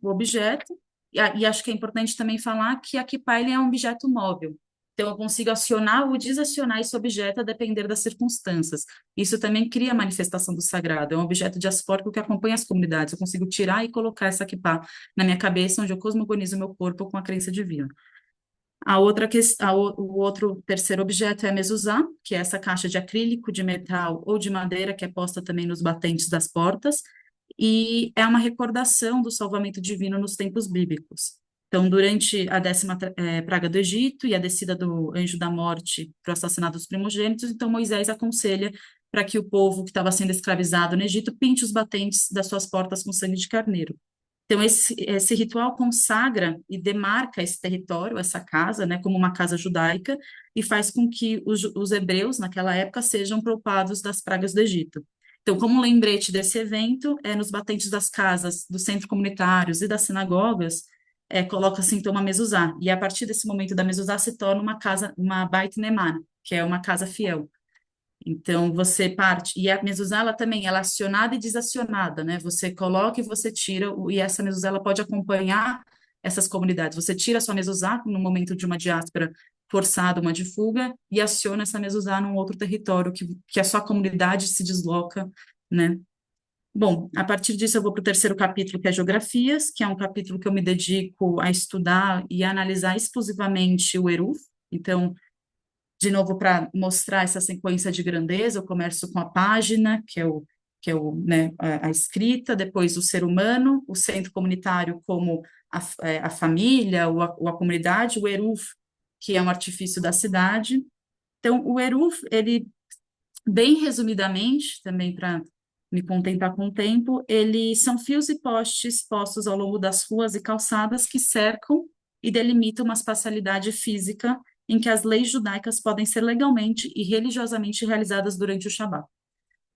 objeto, e acho que é importante também falar que a kippá, ele é um objeto móvel. Então, eu consigo acionar ou desacionar esse objeto a depender das circunstâncias. Isso também cria a manifestação do sagrado. É um objeto diaspórico que acompanha as comunidades. Eu consigo tirar e colocar essa kippá na minha cabeça, onde eu cosmogonizo meu corpo com a crença divina. O outro terceiro objeto é a mezuzá, que é essa caixa de acrílico, de metal ou de madeira, que é posta também nos batentes das portas, e é uma recordação do salvamento divino nos tempos bíblicos. Então, durante a 10ª praga do Egito e a descida do anjo da morte para o assassinato dos primogênitos, então Moisés aconselha para que o povo que estava sendo escravizado no Egito pinte os batentes das suas portas com sangue de carneiro. Então, esse ritual consagra e demarca esse território, essa casa, né, como uma casa judaica, e faz com que os hebreus, naquela época, sejam poupados das pragas do Egito. Então, como um lembrete desse evento, nos batentes das casas, dos centros comunitários e das sinagogas, coloca-se então uma mezuzá, e a partir desse momento da mezuzá se torna uma casa, uma Beit Neman, que é uma casa fiel. Então, você parte, e a mezuzá, ela também, ela é acionada e desacionada, né? Você coloca e você tira, e essa mezuzá, ela pode acompanhar essas comunidades. Você tira a sua mezuzá no momento de uma diáspora forçada, uma de fuga, e aciona essa mezuzá num outro território que a sua comunidade se desloca, né? Bom, a partir disso eu vou para o terceiro capítulo, que é Geografias, que é um capítulo que eu me dedico a estudar e a analisar exclusivamente o Eruv. Então, de novo, para mostrar essa sequência de grandeza, eu começo com a página, né, a escrita, depois o ser humano, o centro comunitário como a família, ou a comunidade, o Eruv, que é um artifício da cidade. Então, o Eruv, ele, bem resumidamente, também para me contentar com o tempo, eles são fios e postes postos ao longo das ruas e calçadas que cercam e delimitam uma espacialidade física em que as leis judaicas podem ser legalmente e religiosamente realizadas durante o Shabat.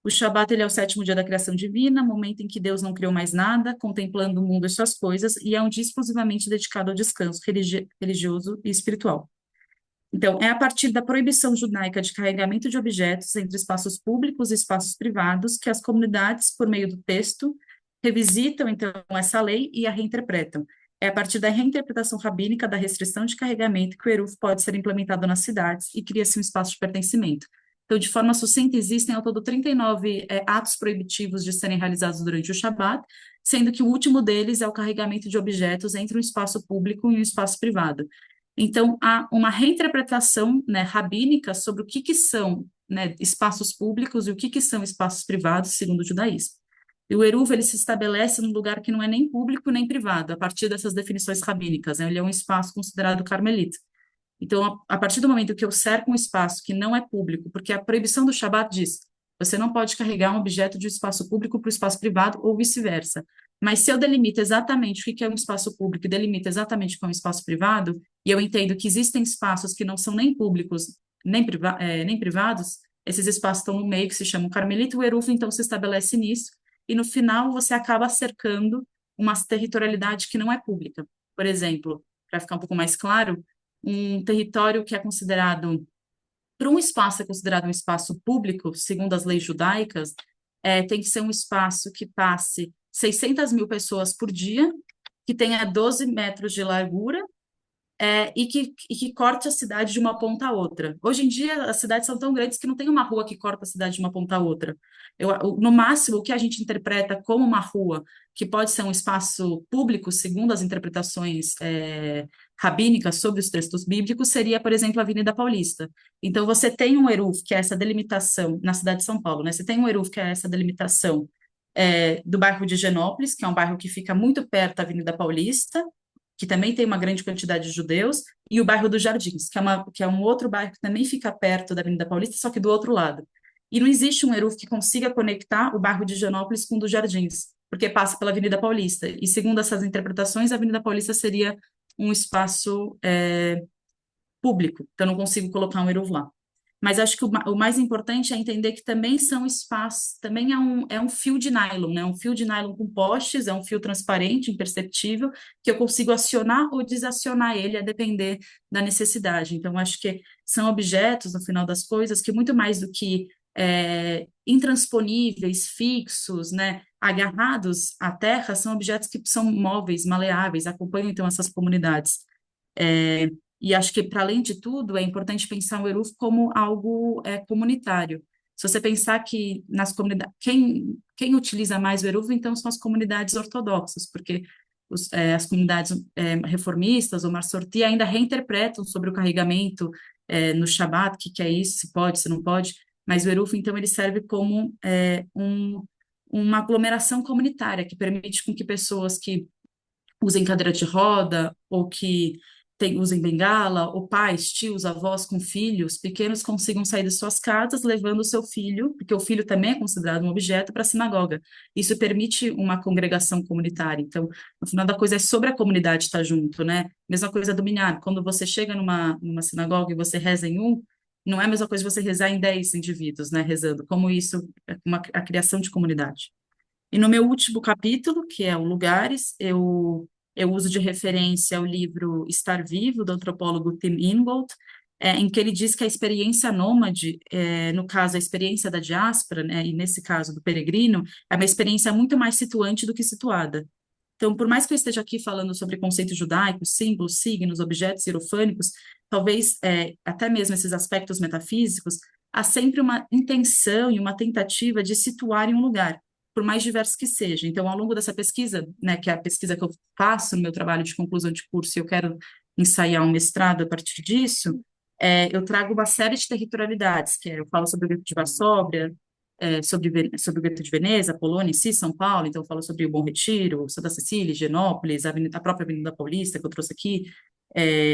O Shabat, ele é o 7º dia da criação divina, momento em que Deus não criou mais nada, contemplando o mundo e suas coisas, e é um dia exclusivamente dedicado ao descanso religioso e espiritual. Então, é a partir da proibição judaica de carregamento de objetos entre espaços públicos e espaços privados que as comunidades, por meio do texto, revisitam, então, essa lei e a reinterpretam. É a partir da reinterpretação rabínica da restrição de carregamento que o Eruv pode ser implementado nas cidades e cria-se um espaço de pertencimento. Então, de forma sucinta, existem ao todo 39 atos proibitivos de serem realizados durante o Shabat, sendo que o último deles é o carregamento de objetos entre um espaço público e um espaço privado. Então, há uma reinterpretação, né, rabínica sobre o que são, né, espaços públicos e o que são espaços privados, segundo o judaísmo. E o Eruv, ele se estabelece num lugar que não é nem público nem privado, a partir dessas definições rabínicas, né? Ele é um espaço considerado carmelita. Então, a partir do momento que eu cerco um espaço que não é público, porque a proibição do Shabat diz, você não pode carregar um objeto de espaço público para o espaço privado ou vice-versa. Mas se eu delimito exatamente o que é um espaço público e delimito exatamente o que é um espaço privado, e eu entendo que existem espaços que não são nem públicos nem privados, esses espaços estão no meio, que se chamam carmelita, o Eruv, então, se estabelece nisso, e no final você acaba cercando uma territorialidade que não é pública. Por exemplo, para ficar um pouco mais claro, um território que é considerado, para um espaço é considerado um espaço público, segundo as leis judaicas, tem que ser um espaço que passe 600 mil pessoas por dia, que tenha 12 metros de largura e que corte a cidade de uma ponta a outra. Hoje em dia, as cidades são tão grandes que não tem uma rua que corta a cidade de uma ponta a outra. No máximo, o que a gente interpreta como uma rua, que pode ser um espaço público, segundo as interpretações rabínicas sobre os textos bíblicos, seria, por exemplo, a Avenida Paulista. Então, você tem um Eruv, que é essa delimitação, na cidade de São Paulo, né? Você tem um Eruv, que é essa delimitação do bairro de Higienópolis, que é um bairro que fica muito perto da Avenida Paulista, que também tem uma grande quantidade de judeus, e o bairro dos Jardins, que é um outro bairro que também fica perto da Avenida Paulista, só que do outro lado. E não existe um Eruv que consiga conectar o bairro de Higienópolis com o dos Jardins, porque passa pela Avenida Paulista. E segundo essas interpretações, a Avenida Paulista seria um espaço público, então eu não consigo colocar um Eruv lá. Mas acho que o mais importante é entender que também são espaços, também é um fio de nylon, né? Um fio de nylon com postes, é um fio transparente, imperceptível, que eu consigo acionar ou desacionar ele a depender da necessidade. Então, acho que são objetos, no final das coisas, que muito mais do que intransponíveis, fixos, né? Agarrados à terra, são objetos que são móveis, maleáveis, acompanham então essas comunidades. E acho que, para além de tudo, é importante pensar o Eruv como algo comunitário. Se você pensar que nas comunidades, quem utiliza mais o Eruv, então, são as comunidades ortodoxas, porque as comunidades reformistas ou Massorti ainda reinterpretam sobre o carregamento no Shabat, o que é isso, se pode, se não pode, mas o Eruv, então, ele serve como uma aglomeração comunitária, que permite com que pessoas que usem cadeira de roda, ou que usem bengala, ou pais, tios, avós com filhos pequenos consigam sair de suas casas levando o seu filho, porque o filho também é considerado um objeto, para a sinagoga. Isso permite uma congregação comunitária. Então, no final da coisa, é sobre a comunidade estar junto, né? Mesma coisa do minhar. Quando você chega numa sinagoga e você reza em um, não é a mesma coisa você rezar em 10 indivíduos, né, rezando. Como isso é a criação de comunidade. E no meu último capítulo, que é o Lugares, eu uso de referência o livro Estar Vivo, do antropólogo Tim Ingold, em que ele diz que a experiência nômade, no caso, a experiência da diáspora, né, e nesse caso do peregrino, é uma experiência muito mais situante do que situada. Então, por mais que eu esteja aqui falando sobre conceitos judaicos, símbolos, signos, objetos hierofânicos, talvez até mesmo esses aspectos metafísicos, há sempre uma intenção e uma tentativa de situar em um lugar, por mais diverso que seja. Então, ao longo dessa pesquisa, né, que é a pesquisa que eu faço no meu trabalho de conclusão de curso, e eu quero ensaiar um mestrado a partir disso, eu trago uma série de territorialidades, eu falo sobre o Gueto de Varsóvia, sobre o Gueto de Veneza, Polônia em si, São Paulo, então eu falo sobre o Bom Retiro, Santa Cecília, Higienópolis, a própria Avenida Paulista, que eu trouxe aqui,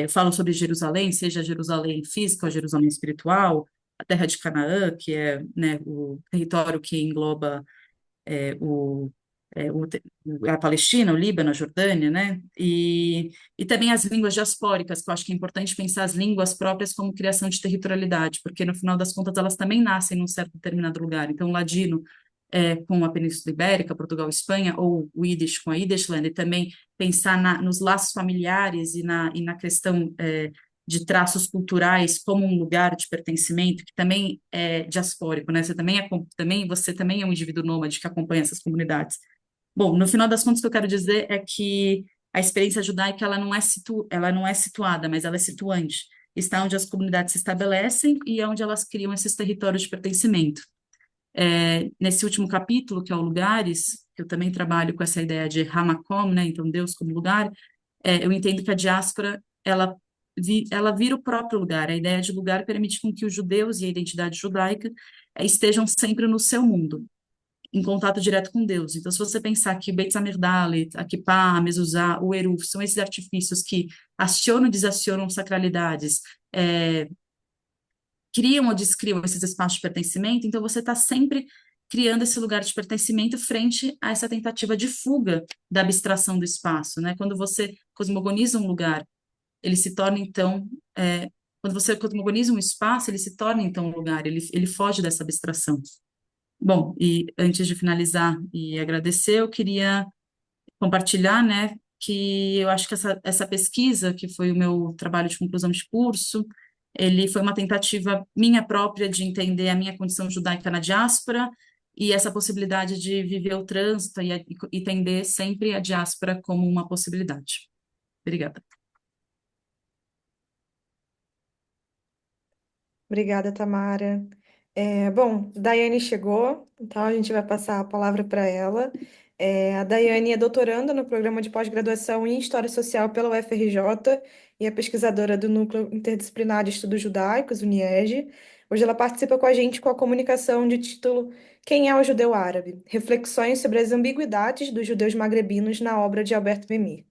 falo sobre Jerusalém, seja Jerusalém física ou Jerusalém espiritual, a terra de Canaã, que é, né, o território que engloba é, o, a Palestina, o Líbano, a Jordânia, né? E também as línguas diaspóricas, que eu acho que é importante pensar as línguas próprias como criação de territorialidade, porque no final das contas elas também nascem num certo determinado lugar. Então, o ladino com a Península Ibérica, Portugal, Espanha, ou o Yiddish com a Yiddishland, e também pensar nos laços familiares e na questão de traços culturais como um lugar de pertencimento que também é diaspórico, né? Você também é um indivíduo nômade que acompanha essas comunidades. Bom, no final das contas, o que eu quero dizer é que a experiência judaica ela não é situada, mas ela é situante. Está onde as comunidades se estabelecem e é onde elas criam esses territórios de pertencimento. Nesse último capítulo, que é o Lugares, que eu também trabalho com essa ideia de Hamakom, né? Então, Deus como lugar, eu entendo que a diáspora, ela vira o próprio lugar. A ideia de lugar permite com que os judeus e a identidade judaica estejam sempre no seu mundo, em contato direto com Deus. Então, se você pensar que Beit Hamikdalet, a Kippah, a Mezuzá, o Eruv, são esses artifícios que acionam e desacionam sacralidades, criam ou descriam esses espaços de pertencimento, então você está sempre criando esse lugar de pertencimento frente a essa tentativa de fuga da abstração do espaço, né? Quando você cosmogoniza um lugar, ele se torna, então, quando você cosmogoniza um espaço, ele se torna, então, um lugar, ele foge dessa abstração. Bom, e antes de finalizar e agradecer, eu queria compartilhar, né, que eu acho que essa pesquisa, que foi o meu trabalho de conclusão de curso, ele foi uma tentativa minha própria de entender a minha condição judaica na diáspora e essa possibilidade de viver o trânsito e entender sempre a diáspora como uma possibilidade. Obrigada. Obrigada, Tamara. Bom, Daiane chegou, então a gente vai passar a palavra para ela. A Daiane é doutoranda no programa de pós-graduação em História Social pela UFRJ e é pesquisadora do Núcleo Interdisciplinar de Estudos Judaicos, UNIEG. Hoje ela participa com a gente com a comunicação de título Quem é o Judeu Árabe? Reflexões sobre as ambiguidades dos judeus magrebinos na obra de Alberto Memmi.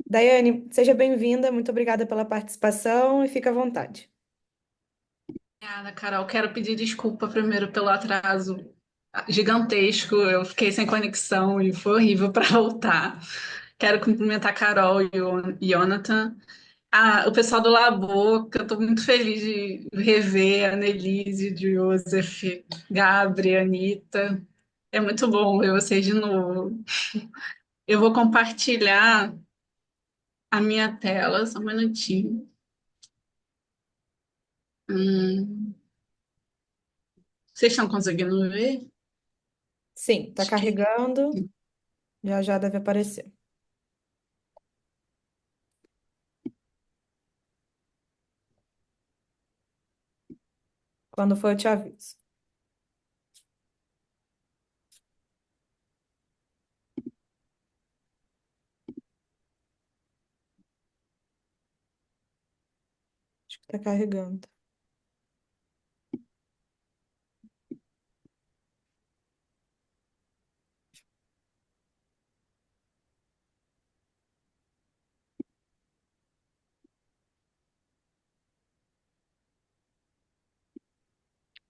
Daiane, seja bem-vinda, muito obrigada pela participação e fica à vontade. Obrigada, Carol. Quero pedir desculpa primeiro pelo atraso gigantesco. Eu fiquei sem conexão e foi horrível para voltar. Quero cumprimentar a Carol e o Jonathan. O pessoal do Labo, que eu estou muito feliz de rever a Nelise, de Joseph, Gabri, Anitta. É muito bom ver vocês de novo. Eu vou compartilhar a minha tela, só um minutinho. Hum, Vocês estão conseguindo ver? Sim, está Acho que carregando, já já deve aparecer. Quando for, eu te aviso. Acho que está carregando.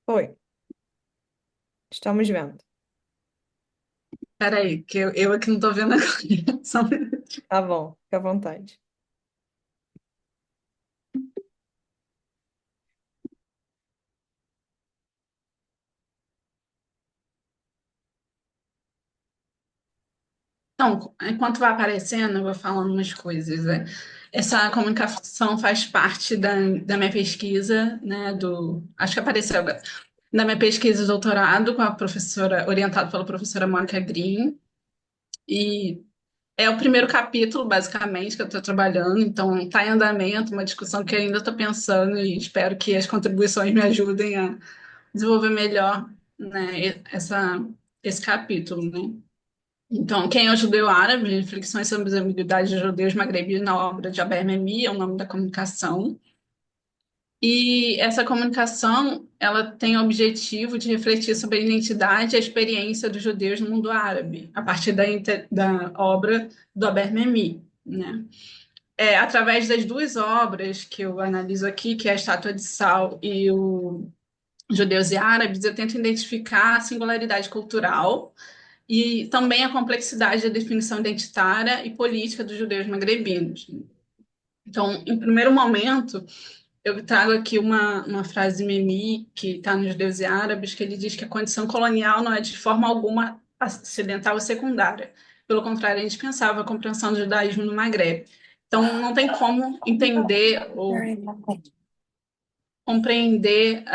Foi, estamos vendo. Peraí, que eu aqui não tô vendo agora. Só um minuto. Tá bom, fica à vontade. Então, enquanto vai aparecendo, eu vou falando umas coisas, né? Essa comunicação faz parte da minha pesquisa, né? Acho que apareceu agora. Da minha pesquisa de doutorado com a professora, orientada pela professora Mônica Green. E é o primeiro capítulo, basicamente, que eu estou trabalhando, então está em andamento, uma discussão que eu ainda estou pensando e espero que as contribuições me ajudem a desenvolver melhor, né, esse capítulo, né? Então, quem é o judeu árabe? Reflexões sobre as ambiguidades dos judeus magrebinos na obra de Aber Memmi, é o nome da comunicação. E essa comunicação, ela tem o objetivo de refletir sobre a identidade e a experiência dos judeus no mundo árabe, a partir da obra do Aber Memmi, né? Através das duas obras que eu analiso aqui, que é a Estátua de Sal e o Judeus e Árabes, eu tento identificar a singularidade cultural e também a complexidade da definição identitária e política dos judeus magrebinos. Então, em primeiro momento, eu trago aqui uma frase de Memi, que está nos Judeus e Árabes, que ele diz que a condição colonial não é de forma alguma acidental ou secundária. Pelo contrário, a gente pensava a compreensão do judaísmo no Maghreb. Então, não tem como entender ou compreender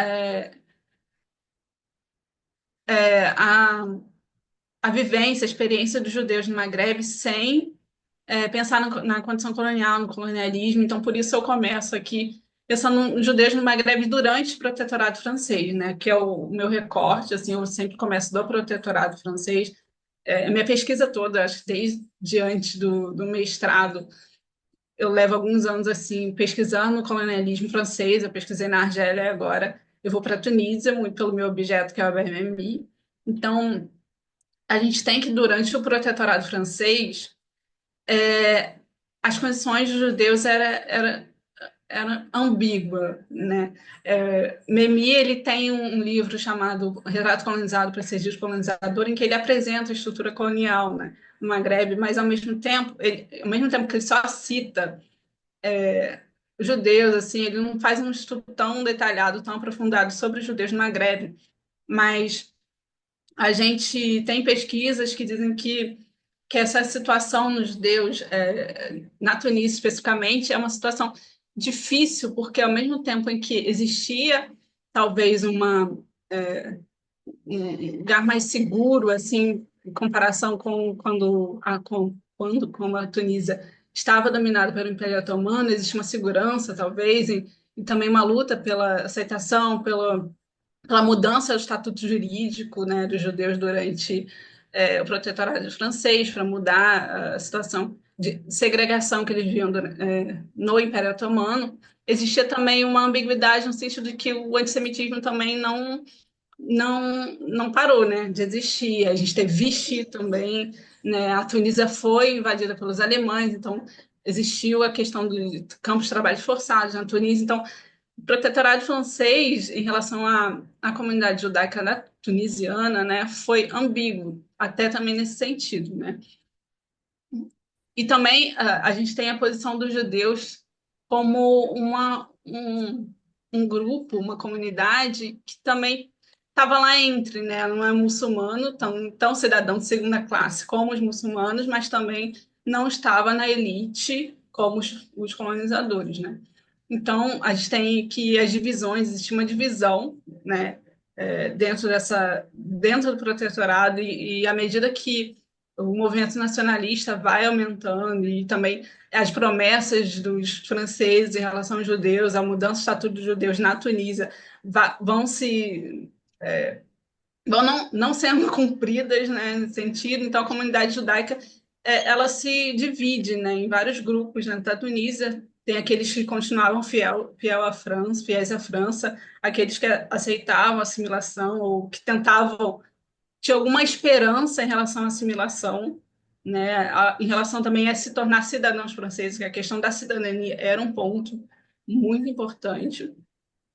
a vivência, a experiência dos judeus no Maghreb sem pensar na condição colonial, no colonialismo. Então, por isso eu começo aqui pensando nos judeus no Maghreb durante o protetorado francês, né, que é o meu recorte, assim, eu sempre começo do protetorado francês. A minha pesquisa toda, acho que desde antes do mestrado, eu levo alguns anos assim pesquisando o colonialismo francês. Eu pesquisei na Argélia e agora eu vou para a Tunísia, muito pelo meu objeto, que é o BMMI. Então, a gente tem que, durante o protetorado francês, as condições dos judeus era ambígua, né? Memmi, ele tem um livro chamado Retrato Colonizado para Ser Colonizador, em que ele apresenta a estrutura colonial, né, no Maghreb, mas ao mesmo tempo que ele só cita os judeus, assim, ele não faz um estudo tão detalhado, tão aprofundado sobre os judeus no Maghreb, mas A gente tem pesquisas que dizem que essa situação nos judeus, na Tunísia especificamente, é uma situação difícil, porque ao mesmo tempo em que existia talvez um lugar mais seguro, assim, em comparação com quando como a Tunísia estava dominada pelo Império Otomano, existe uma segurança, talvez, e também uma luta pela aceitação, pela mudança do estatuto jurídico, né, dos judeus durante o protetorado francês, para mudar a situação de segregação que eles viviam no Império Otomano. Existia também uma ambiguidade no sentido de que o antissemitismo também não parou, né, de existir. A gente teve Vichy também, né, a Tunísia foi invadida pelos alemães, então existiu a questão dos campos de trabalho forçados na Tunísia. Então, o protetorado francês, em relação à comunidade judaica tunisiana, né, foi ambíguo, até também nesse sentido, né? E também a gente tem a posição dos judeus como um grupo, uma comunidade que também estava lá entre, né? Não é muçulmano, tão cidadão de segunda classe como os muçulmanos, mas também não estava na elite como os colonizadores, né? Então, a gente tem que as divisões, existe uma divisão, né, dentro do protetorado, e à medida que o movimento nacionalista vai aumentando e também as promessas dos franceses em relação aos judeus, a mudança do estatuto dos judeus na Tunísia vão não sendo cumpridas, né, nesse sentido. Então, a comunidade judaica ela se divide, né, em vários grupos, né, da Tunísia. Tem aqueles que continuavam fiéis à França, aqueles que aceitavam a assimilação ou que tentavam tinha alguma esperança em relação à assimilação, né? Em relação também a se tornar cidadãos franceses, que a questão da cidadania era um ponto muito importante,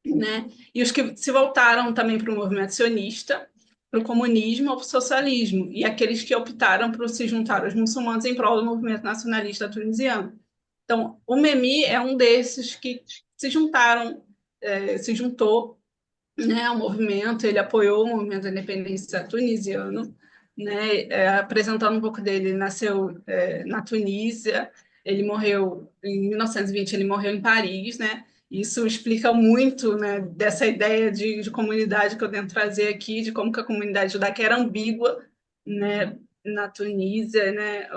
né? E os que se voltaram também para o movimento sionista, para o comunismo ou para o socialismo, e aqueles que optaram por se juntar aos muçulmanos em prol do movimento nacionalista tunisiano. Então, o MEMI é um desses que se juntou, né, ao movimento, ele apoiou o movimento da independência tunisiano, né, apresentando um pouco dele. Ele nasceu na Tunísia, ele morreu em 1920, ele morreu em Paris, né? Isso explica muito, né, dessa ideia de comunidade que eu tento trazer aqui, de como que a comunidade judaica era ambígua, né, na Tunísia, né,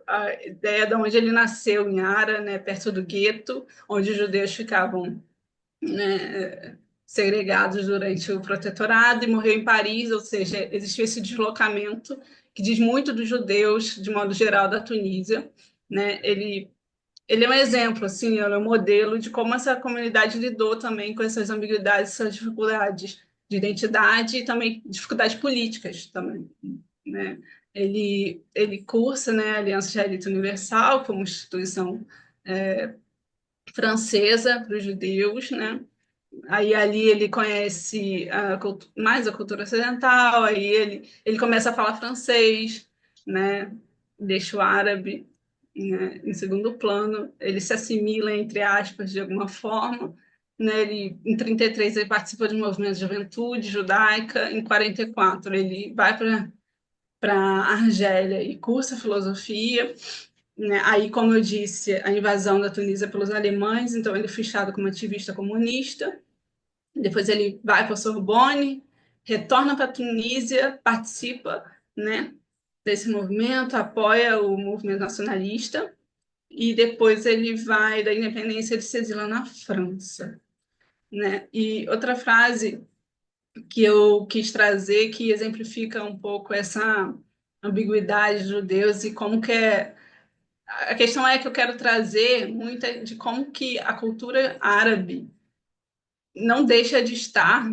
a ideia de onde ele nasceu, em Ara, né, perto do gueto, onde os judeus ficavam, né, segregados durante o protetorado, e morreu em Paris, ou seja, existiu esse deslocamento que diz muito dos judeus, de modo geral, da Tunísia, né? Ele é um exemplo, assim, ele é um modelo de como essa comunidade lidou também com essas ambiguidades, essas dificuldades de identidade e também dificuldades políticas também, né? Ele cursa, né, a Aliança Israelita Universal, que é uma instituição francesa para os judeus, né? Aí ali ele conhece mais a cultura ocidental, aí ele começa a falar francês, né? Deixa o árabe, né, em segundo plano, ele se assimila, entre aspas, de alguma forma. Né? Em 33 ele participa de um movimento de juventude judaica, em 44 ele vai para a Argélia e cursa filosofia. Né? Aí, como eu disse, a invasão da Tunísia pelos alemães, então ele é fichado como ativista comunista. Depois ele vai para a Sorbonne, retorna para a Tunísia, participa, né, desse movimento, apoia o movimento nacionalista, e depois ele vai da independência, ele se exila na França. Né? E outra frase que eu quis trazer, que exemplifica um pouco essa ambiguidade dos judeus e como que é. A questão é que eu quero trazer muita de como que a cultura árabe não deixa de estar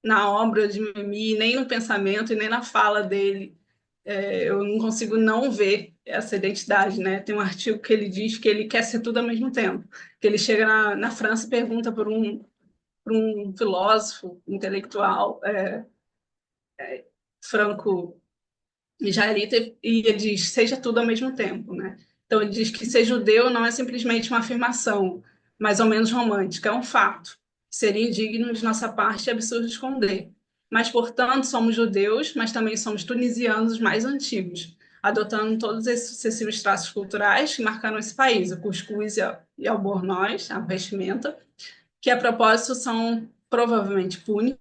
na obra de Mimi, nem no pensamento e nem na fala dele. Eu não consigo não ver essa identidade, né? Tem um artigo que ele diz que ele quer ser tudo ao mesmo tempo, que ele chega na França e pergunta por um filósofo intelectual franco-israelita, e ele diz, seja tudo ao mesmo tempo, né? Então ele diz que ser judeu não é simplesmente uma afirmação mais ou menos romântica, é um fato. Seria indigno de nossa parte e absurdo esconder. mas, portanto, somos judeus, mas também somos tunisianos mais antigos, adotando todos esses sucessivos traços culturais que marcaram esse país, o cuscuz e albornoz, a vestimenta, que, a propósito, são provavelmente púnicos,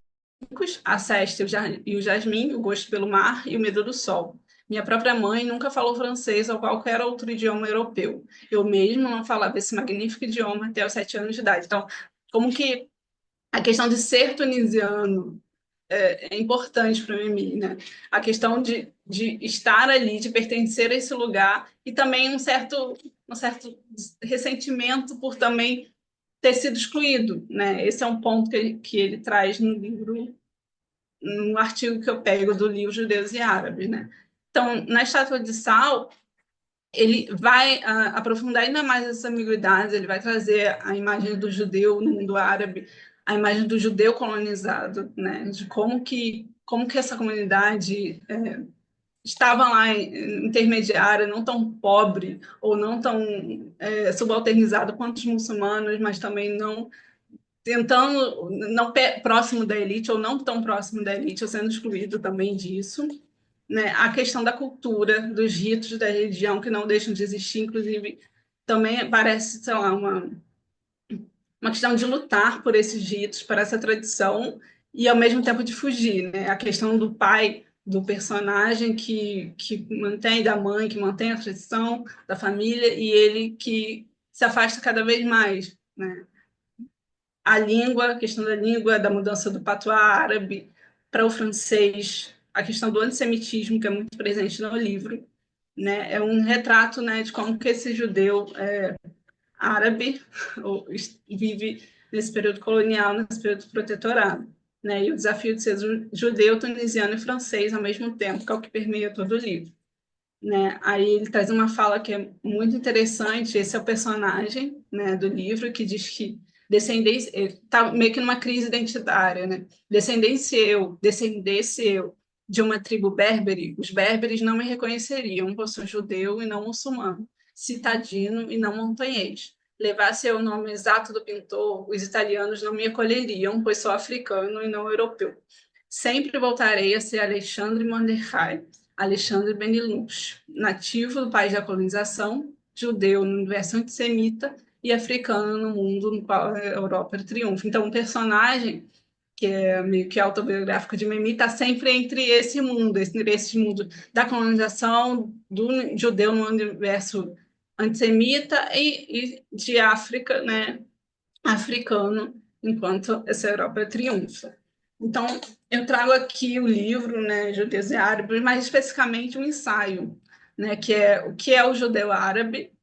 a cesta e o jasmim, o gosto pelo mar e o medo do sol. Minha própria mãe nunca falou francês ou qualquer outro idioma europeu. Eu mesmo não falava esse magnífico idioma até os 7 anos de idade. Então, como que a questão de ser tunisiano é importante para mim, né? A questão de estar ali, de pertencer a esse lugar, e também um certo ressentimento por também ter sido excluído, né? Esse é um ponto que ele traz no livro, no artigo que eu pego do livro Judeus e Árabes, né? Então, na Estátua de Sal, ele vai aprofundar ainda mais essas ambiguidades, ele vai trazer a imagem do judeu no mundo árabe, a imagem do judeu colonizado, né? De como que essa comunidade estava lá intermediária, não tão pobre ou não tão subalternizada quanto os muçulmanos, mas também não tentando, não próximo da elite ou não tão próximo da elite, ou sendo excluído também disso, né? A questão da cultura, dos ritos da religião que não deixam de existir, inclusive, também parece, sei lá, uma questão de lutar por esses ritos, por essa tradição, e ao mesmo tempo de fugir, né? A questão do pai, do personagem que mantém, da mãe, que mantém a tradição da família, e ele que se afasta cada vez mais, né? A língua, a questão da língua, da mudança do patuá árabe para o francês, a questão do antissemitismo, que é muito presente no livro, né? É um retrato, né, de como que esse judeu árabe vive nesse período colonial, nesse período protetorado, né? E o desafio de ser judeu, tunisiano e francês ao mesmo tempo, que é o que permeia todo o livro, né? Aí ele traz uma fala que é muito interessante. Esse é o personagem, né, do livro, que diz que descendência está meio que numa crise identitária, né? Descendesse eu de uma tribo berbere, os berberes não me reconheceriam, pois sou judeu e não muçulmano, citadino e não montanhês. Levasse eu o nome exato do pintor, os italianos não me acolheriam, pois sou africano e não europeu. Sempre voltarei a ser Alexandre Mordecai, Alexandre Benillush, nativo do país da colonização, judeu no universo antissemita e africano no mundo no qual a Europa triunfa. Então, um personagem que é meio que autobiográfico de Memmi está sempre entre esse mundo da colonização, do judeu no universo antissemita e de África, né, africano, enquanto essa Europa triunfa. Então, eu trago aqui o livro, né, Judeus e Árabes, mais especificamente um ensaio, né, que é o que é o judeu árabe,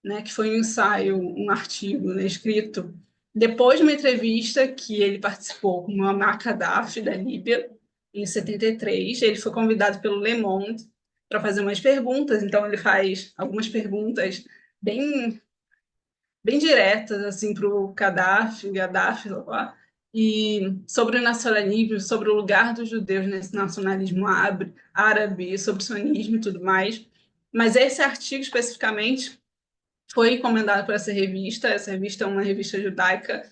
né, que foi um ensaio, um artigo, né, escrito depois de uma entrevista que ele participou com Muammar Gaddafi, da Líbia, em 73. Ele foi convidado pelo Le Monde para fazer umas perguntas, então ele faz algumas perguntas bem bem diretas assim para o Gaddafi, lá, e sobre o nacionalismo, sobre o lugar dos judeus nesse nacionalismo árabe, sobre o sionismo e tudo mais. Mas esse artigo especificamente foi encomendado por essa revista é uma revista judaica,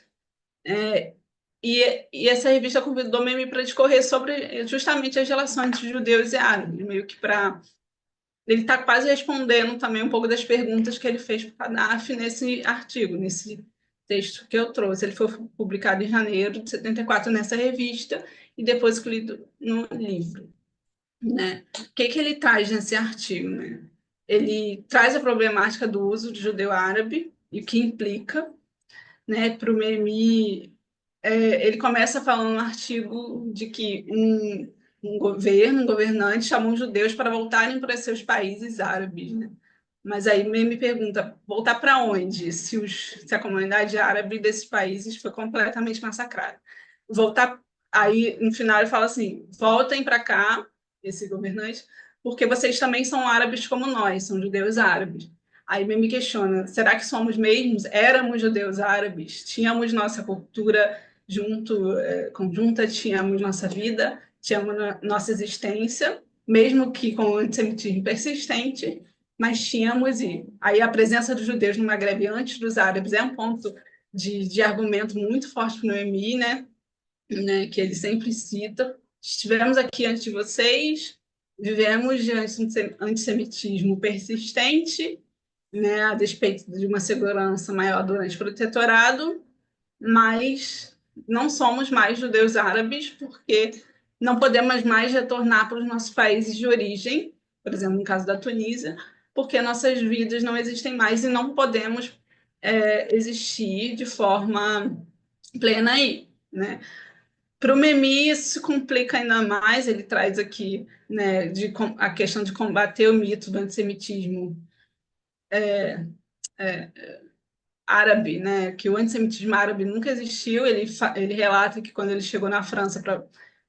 e essa revista convidou Memi para discorrer sobre justamente as relações entre judeus e árabes, meio que para ele está quase respondendo também um pouco das perguntas que ele fez para o Gaddafi nesse artigo, nesse texto que eu trouxe. Ele foi publicado em janeiro de 74 nessa revista e depois incluído no livro, né? O que ele traz nesse artigo, né? Ele traz a problemática do uso do judeu árabe e o que implica, né? Para o Memi, ele começa falando no artigo de que um governante chamou os judeus para voltarem para seus países árabes, né? Mas aí me pergunta, voltar para onde? Se a comunidade árabe desses países foi completamente massacrada. Voltar, aí no final ele fala assim, voltem para cá, esse governante, porque vocês também são árabes como nós, são judeus árabes. Aí me questiona, será que somos mesmos? Éramos judeus árabes? Tínhamos nossa cultura conjunta, tínhamos nossa vida, tínhamos nossa existência, mesmo que com o antissemitismo persistente, mas tínhamos, e aí a presença dos judeus no Maghreb antes dos árabes é um ponto de argumento muito forte para o Noemi, né, que ele sempre cita, estivemos aqui antes de vocês, vivemos de antissemitismo persistente, né, a despeito de uma segurança maior durante o protetorado, mas não somos mais judeus árabes porque não podemos mais retornar para os nossos países de origem, por exemplo, no caso da Tunísia, porque nossas vidas não existem mais e não podemos existir de forma plena aí, né? Para o Memi, isso se complica ainda mais, ele traz aqui, né, a questão de combater o mito do antissemitismo árabe, né, que o antissemitismo árabe nunca existiu. Ele relata que quando ele chegou na França para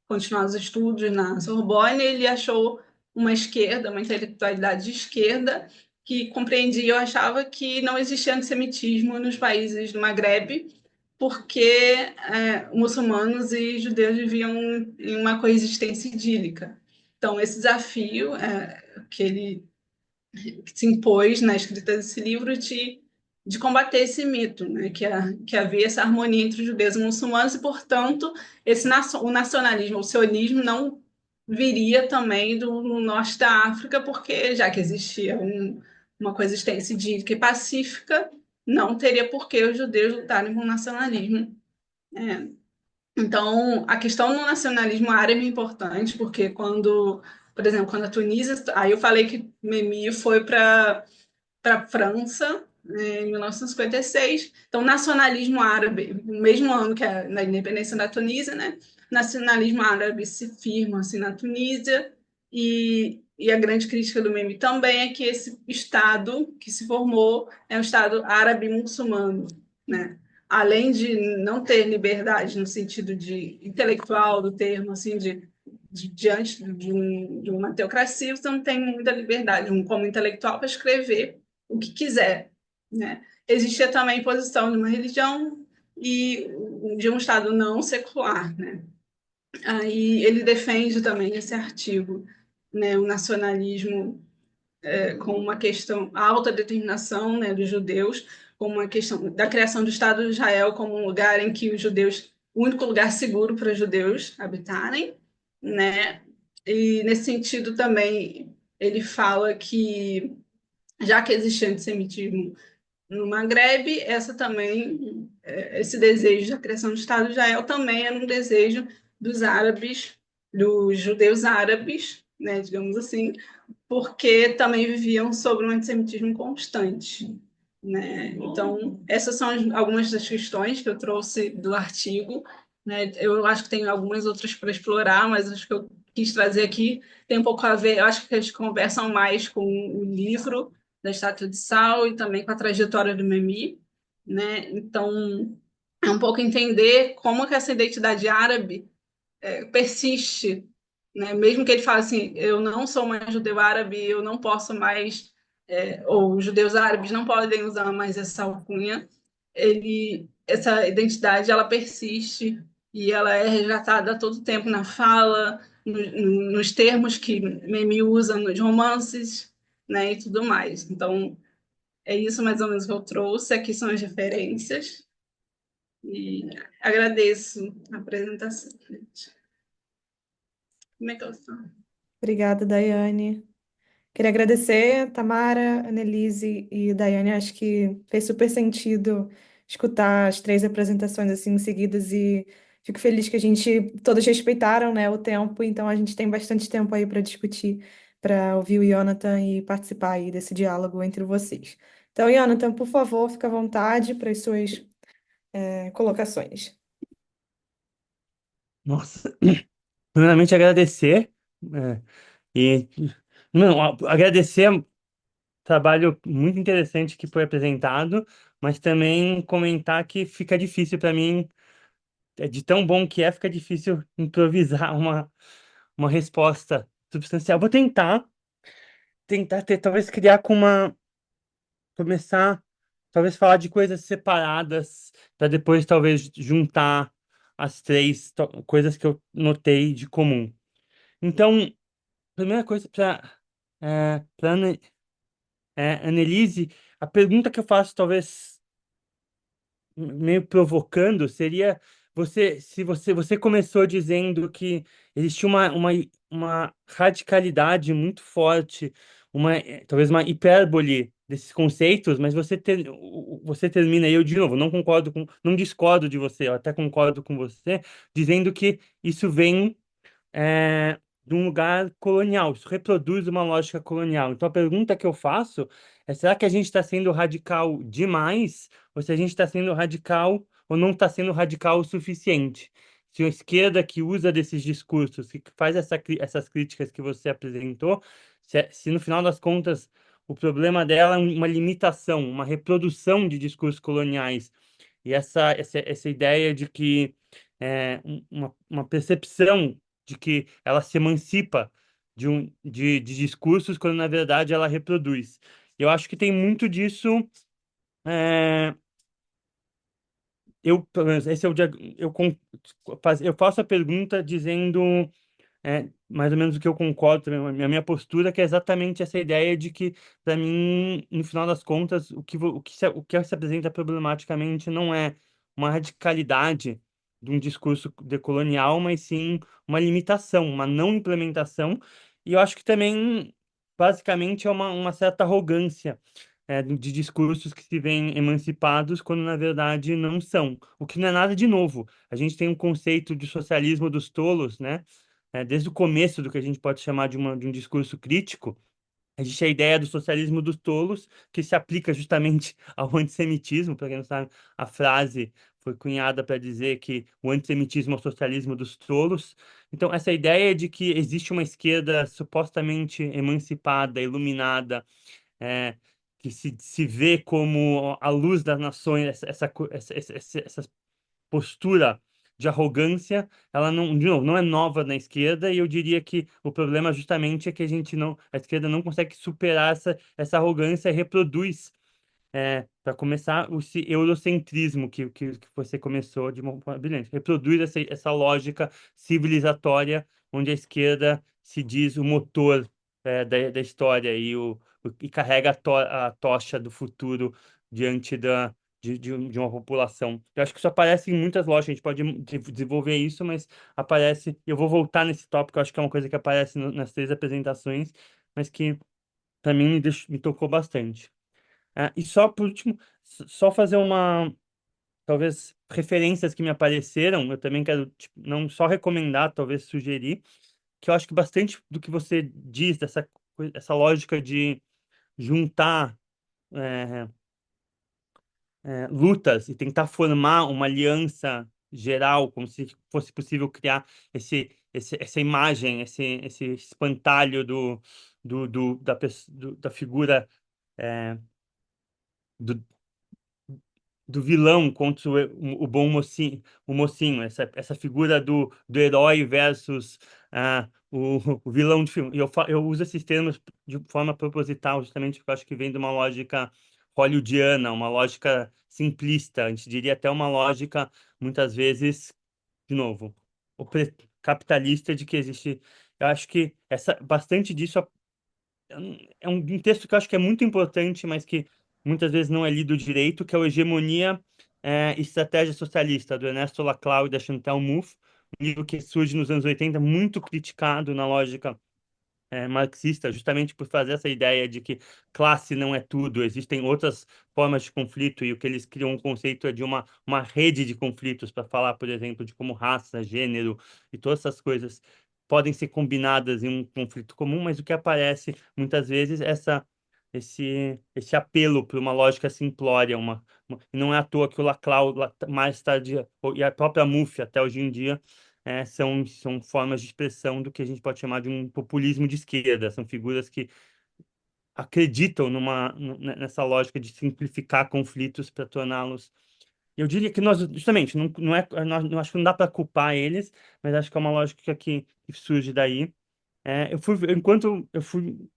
continuar os estudos na Sorbonne, ele achou uma esquerda, uma intelectualidade de esquerda, que compreendia, eu achava que não existia antissemitismo nos países do Maghreb, porque muçulmanos e judeus viviam em uma coexistência idílica. Então, esse desafio que ele se impôs na escrita desse livro de combater esse mito, né, que havia essa harmonia entre os judeus e muçulmanos e, portanto, o nacionalismo, o sionismo não viria também do norte da África, porque já que existia uma coexistência idílica e pacífica, não teria por que os judeus lutarem com o nacionalismo. Então, a questão do nacionalismo árabe é importante, porque por exemplo, quando a Tunísia, aí eu falei que Memi foi para a França, em 1956. Então, nacionalismo árabe, no mesmo ano que na independência da Tunísia, né? Nacionalismo árabe se firma assim, na Tunísia, e a grande crítica do Memi também é que esse Estado que se formou é um Estado árabe muçulmano, né? Além de não ter liberdade no sentido de intelectual do termo, assim, diante de uma teocracia, você não tem muita liberdade como intelectual para escrever o que quiser, né? Existia também a imposição de uma religião e de um Estado não secular, né? Aí ele defende também nesse artigo, né, o nacionalismo como uma questão, a autodeterminação, né, dos judeus, como uma questão da criação do Estado de Israel como um lugar em que os judeus, o único lugar seguro para os judeus habitarem, né? E nesse sentido também ele fala que já que existia antissemitismo no Maghreb, esse desejo da criação do Estado de Israel também era um desejo dos árabes, dos judeus árabes, né, digamos assim, porque também viviam sob um antissemitismo constante, né? Então, essas são algumas das questões que eu trouxe do artigo, né? Eu acho que tem algumas outras para explorar, mas acho que eu quis trazer aqui tem um pouco a ver, eu acho que eles conversam mais com o livro da Estátua de Sal e também com a trajetória do Memi, né? Então, é um pouco entender como que essa identidade árabe persiste, né? Mesmo que ele fale assim, eu não sou mais judeu árabe, eu não posso mais, ou os judeus árabes não podem usar mais essa alcunha, essa identidade ela persiste e ela é resgatada a todo tempo na fala, nos termos que Memi usa nos romances, né, e tudo mais. Então, é isso mais ou menos que eu trouxe. Aqui são as referências. E agradeço a apresentação. Como é que eu estou? Obrigada, Daiane. Queria agradecer, Tamara, Annelise e Daiane. Acho que fez super sentido escutar as três apresentações assim seguidas e fico feliz que a gente todos respeitaram, né, o tempo, então a gente tem bastante tempo aí para discutir, para ouvir o Jonathan e participar aí desse diálogo entre vocês. Então, Jonathan, por favor, fica à vontade para as suas colocações. Nossa, primeiramente agradecer, e não, agradecer o trabalho muito interessante que foi apresentado, mas também comentar que fica difícil para mim, de tão bom que é, fica difícil improvisar uma resposta substancial. Vou tentar ter, talvez criar começar, talvez falar de coisas separadas, para depois talvez juntar as três coisas que eu notei de comum. Então, primeira coisa para Annelise, a pergunta que eu faço, talvez meio provocando, seria se você começou dizendo que existia uma radicalidade muito forte, talvez uma hipérbole desses conceitos, mas você termina, e eu de novo, não discordo de você, eu até concordo com você, dizendo que isso vem de um lugar colonial. Isso reproduz uma lógica colonial. Então, a pergunta que eu faço é: será que a gente está sendo radical demais? Ou se a gente está sendo radical ou não está sendo radical o suficiente? Se a esquerda que usa desses discursos, que faz essas críticas que você apresentou, se no final das contas o problema dela é uma limitação, uma reprodução de discursos coloniais, e essa ideia de que uma percepção de que ela se emancipa de discursos, quando na verdade ela reproduz. Eu acho que tem muito disso. é, Pelo menos, esse é o eu faço a pergunta dizendo mais ou menos o que eu concordo também, a minha postura, que é exatamente essa ideia de que, para mim, no final das contas, o que se apresenta problematicamente não é uma radicalidade de um discurso decolonial, mas sim uma limitação, uma não implementação, e eu acho que também, basicamente, é uma certa arrogância. De discursos que se veem emancipados quando na verdade não são, o que não é nada de novo. A gente tem um conceito de socialismo dos tolos, né? Desde o começo do que a gente pode chamar de um discurso crítico, existe a ideia do socialismo dos tolos, que se aplica justamente ao antissemitismo. Para quem não sabe, a frase foi cunhada para dizer que o antissemitismo é o socialismo dos tolos. Então, essa ideia de que existe uma esquerda supostamente emancipada, iluminada, é, que se vê como a luz das nações, essa postura de arrogância, ela não, de novo, não é nova na esquerda, e eu diria que o problema justamente é que a esquerda não consegue superar essa arrogância e reproduz, para começar, esse eurocentrismo que você começou de uma forma brilhante. Reproduz essa lógica civilizatória, onde a esquerda se diz o motor, da história e carrega a tocha do futuro diante de uma população. Eu acho que isso aparece em muitas lojas, a gente pode desenvolver isso, mas aparece. Eu vou voltar nesse tópico, eu acho que é uma coisa que aparece nas três apresentações, mas que, para mim, me tocou bastante. E só por último, só fazer talvez, referências que me apareceram, eu também quero, tipo, não só recomendar, talvez sugerir, que eu acho que bastante do que você diz, essa lógica de juntar é, lutas e tentar formar uma aliança geral, como se fosse possível criar essa imagem, esse espantalho da figura, é, do, do vilão contra o bom mocinho, essa figura do herói versus o vilão de filme. E eu uso esses termos de forma proposital, justamente porque eu acho que vem de uma lógica hollywoodiana, uma lógica simplista, a gente diria até uma lógica, muitas vezes, de novo, capitalista, de que existe. Eu acho que bastante disso é um texto que eu acho que é muito importante, mas que muitas vezes não é lido direito, que é o Hegemonia e Estratégia Socialista, do Ernesto Laclau e da Chantal Mouffe, um livro que surge nos anos 80, muito criticado na lógica marxista, justamente por fazer essa ideia de que classe não é tudo, existem outras formas de conflito, e o que eles criam um conceito é de uma rede de conflitos, para falar, por exemplo, de como raça, gênero e todas essas coisas podem ser combinadas em um conflito comum, mas o que aparece muitas vezes é esse apelo para uma lógica simplória, e não é à toa que o Laclau, mais tarde, e a própria Mouffe, até hoje em dia, são formas de expressão do que a gente pode chamar de um populismo de esquerda. São figuras que acreditam nessa lógica de simplificar conflitos para torná-los. Eu diria que nós, justamente, não é, não acho que não dá para culpar eles, mas acho que é uma lógica que surge daí. Enquanto eu fui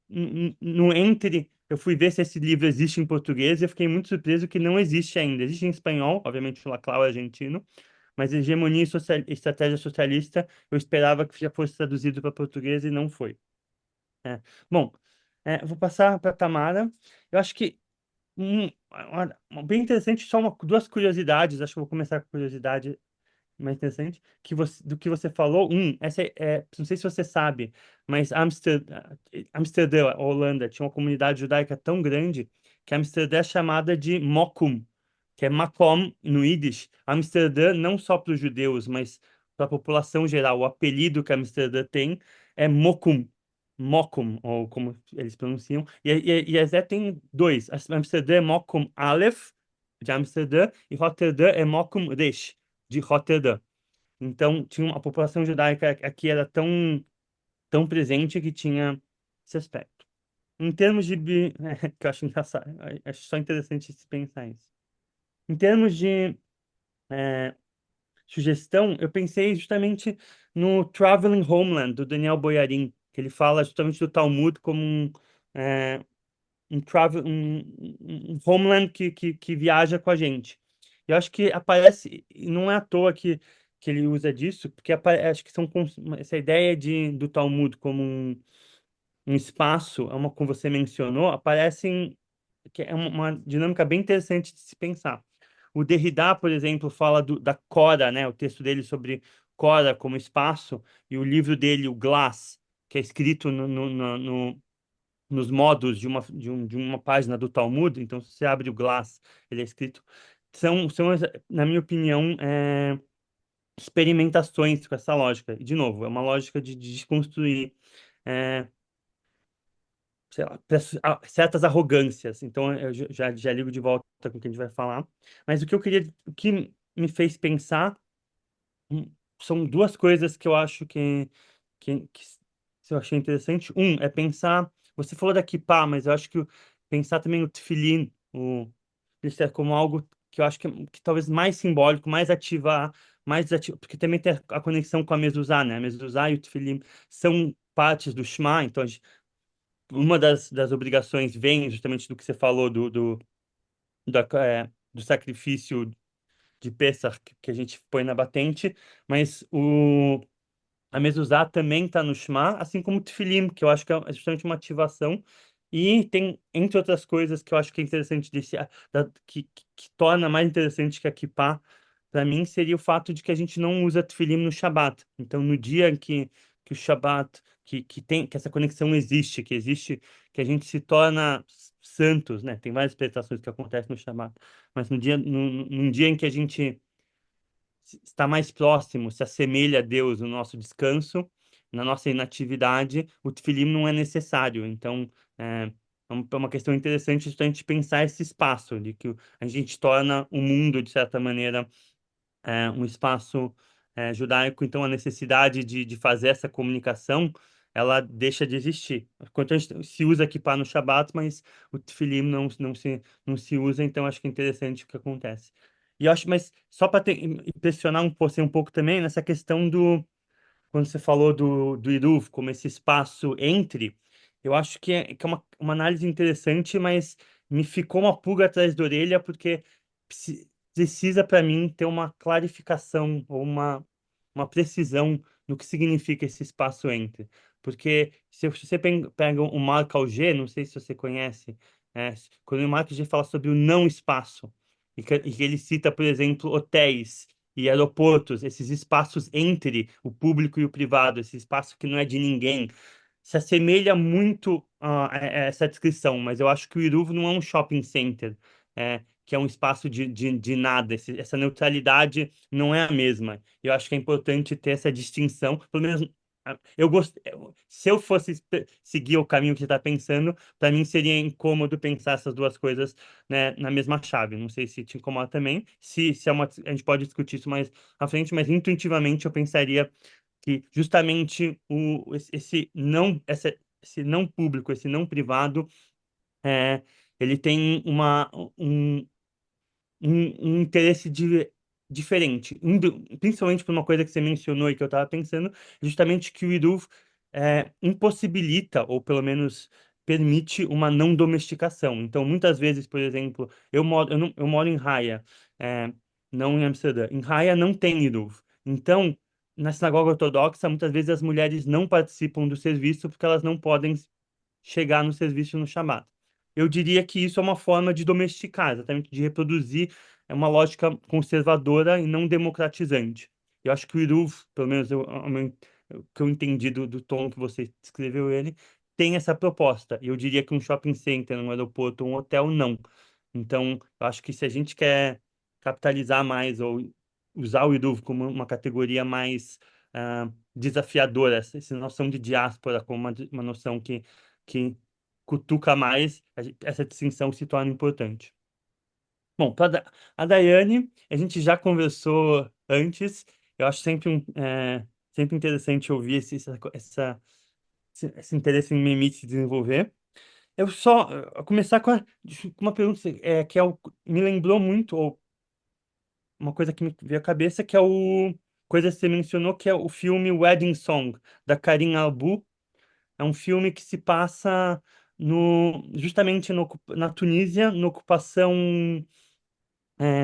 eu fui ver se esse livro existe em português, e eu fiquei muito surpreso que não existe ainda. Existe em espanhol, obviamente o Laclau é argentino, mas Hegemonia e Estratégia Socialista eu esperava que já fosse traduzido para português e não foi. Bom, eu vou passar para a Tamara. Eu acho que bem interessante, só duas curiosidades. Acho que eu vou começar com a curiosidade mais interessante, do que você falou. Não sei se você sabe, mas Amsterdã, a Holanda, tinha uma comunidade judaica tão grande que Amsterdã é chamada de Mokum, que é Makom no Yiddish. Amsterdã, não só para os judeus, mas para a população geral, o apelido que Amsterdã tem é Mokum. Mokum, ou como eles pronunciam. E a Zé tem dois. Amsterdã é Mokum Aleph, de Amsterdã, e Roterdã é Mokum Resh, de Roterdã. Então, a população judaica aqui era tão presente que tinha esse aspecto. Em termos de... que eu acho engraçado, acho só interessante se pensar isso. Em termos de é, sugestão, eu pensei justamente no Traveling Homeland, do Daniel Boyarin, que ele fala justamente do Talmud como é, um homeland que viaja com a gente. Eu acho que aparece, e não é à toa que ele usa disso, porque acho que essa ideia do Talmud como um espaço, é uma como você mencionou, que é uma dinâmica bem interessante de se pensar. O Derrida, por exemplo, fala da Cora, né? O texto dele sobre Cora como espaço, e o livro dele, o Glass, que é escrito nos modos de uma página do Talmud. Então, se você abre o Glass, ele é escrito. São, na minha opinião, experimentações com essa lógica. E, de novo, é uma lógica de desconstruir, é, sei lá, certas arrogâncias. Então, eu já ligo de volta com o que a gente vai falar. Mas o que me fez pensar são duas coisas que eu acho que eu achei interessante. Um é pensar, você falou da kippah, mas eu acho que pensar também o tefilim, isso é como algo que eu acho que talvez mais simbólico, mais ativo, porque também tem a conexão com a mezuzá, né? A mezuzá e o tefilim são partes do Shema, então uma das obrigações vem justamente do que você falou do sacrifício de Pessah que a gente põe na batente, mas a mezuzá também está no Shema, assim como o Tefilim, que eu acho que é justamente uma ativação. E tem, entre outras coisas, que eu acho que é interessante, que torna mais interessante que a Kippah, para mim, seria o fato de que a gente não usa Tefilim no Shabat. Então, no dia que o Shabat, que essa conexão existe, que a gente se torna santos, né? Tem várias interpretações que acontecem no Shabat, mas num dia em que a gente está mais próximo, se assemelha a Deus no nosso descanso, na nossa inatividade, o tefilim não é necessário. Então, é uma questão interessante a gente pensar esse espaço, de que a gente torna o mundo, de certa maneira, um espaço judaico, então a necessidade de fazer essa comunicação, ela deixa de existir. Enquanto a gente se usa kippah no Shabat, mas o tefilim não se usa, então acho que é interessante o que acontece. E eu acho, mas só para impressionar você um pouco também nessa questão quando você falou do Eruv, como esse espaço entre, eu acho que é uma análise interessante, mas me ficou uma pulga atrás da orelha, porque precisa, para mim, ter uma clarificação ou uma precisão no que significa esse espaço entre. Porque se você pega o Marco Auger, não sei se você conhece, quando o Marco Auger fala sobre o não espaço, e que ele cita, por exemplo, hotéis e aeroportos, esses espaços entre o público e o privado, esse espaço que não é de ninguém, se assemelha muito a essa descrição, mas eu acho que o Iruvo não é um shopping center, que é um espaço de nada, essa neutralidade não é a mesma. Eu acho que é importante ter essa distinção, pelo menos se eu fosse seguir o caminho que você está pensando, para mim seria incômodo pensar essas duas coisas, né, na mesma chave. Não sei se te incomoda também, se a gente pode discutir isso mais à frente, mas intuitivamente eu pensaria que justamente esse não público, esse não privado, ele tem um interesse diferente. Principalmente por uma coisa que você mencionou e que eu estava pensando, justamente que o Iruv impossibilita, ou pelo menos permite, uma não domesticação. Então, muitas vezes, por exemplo, eu moro em Haia, é, não em Amsterdã. Em Haia não tem Iruv. Então, na sinagoga ortodoxa, muitas vezes as mulheres não participam do serviço porque elas não podem chegar no serviço no Shabat. Eu diria que isso é uma forma de domesticar, exatamente de reproduzir uma lógica conservadora e não democratizante. Eu acho que o Iruv, pelo menos o que eu entendi do tom que você descreveu ele, tem essa proposta. E eu diria que um shopping center, um aeroporto, um hotel, não. Então, eu acho que se a gente quer capitalizar mais ou usar o Iruv como uma categoria mais desafiadora, essa noção de diáspora como uma noção que cutuca mais, essa distinção se torna importante. Bom, para a Daiane, a gente já conversou antes. Eu acho sempre interessante ouvir esse interesse em mimimi se desenvolver. Eu só começar com uma pergunta que me lembrou muito, ou uma coisa que me veio à cabeça, que é coisa que você mencionou, que é o filme Wedding Song, da Karim Albu. É um filme que se passa justamente na Tunísia, na ocupação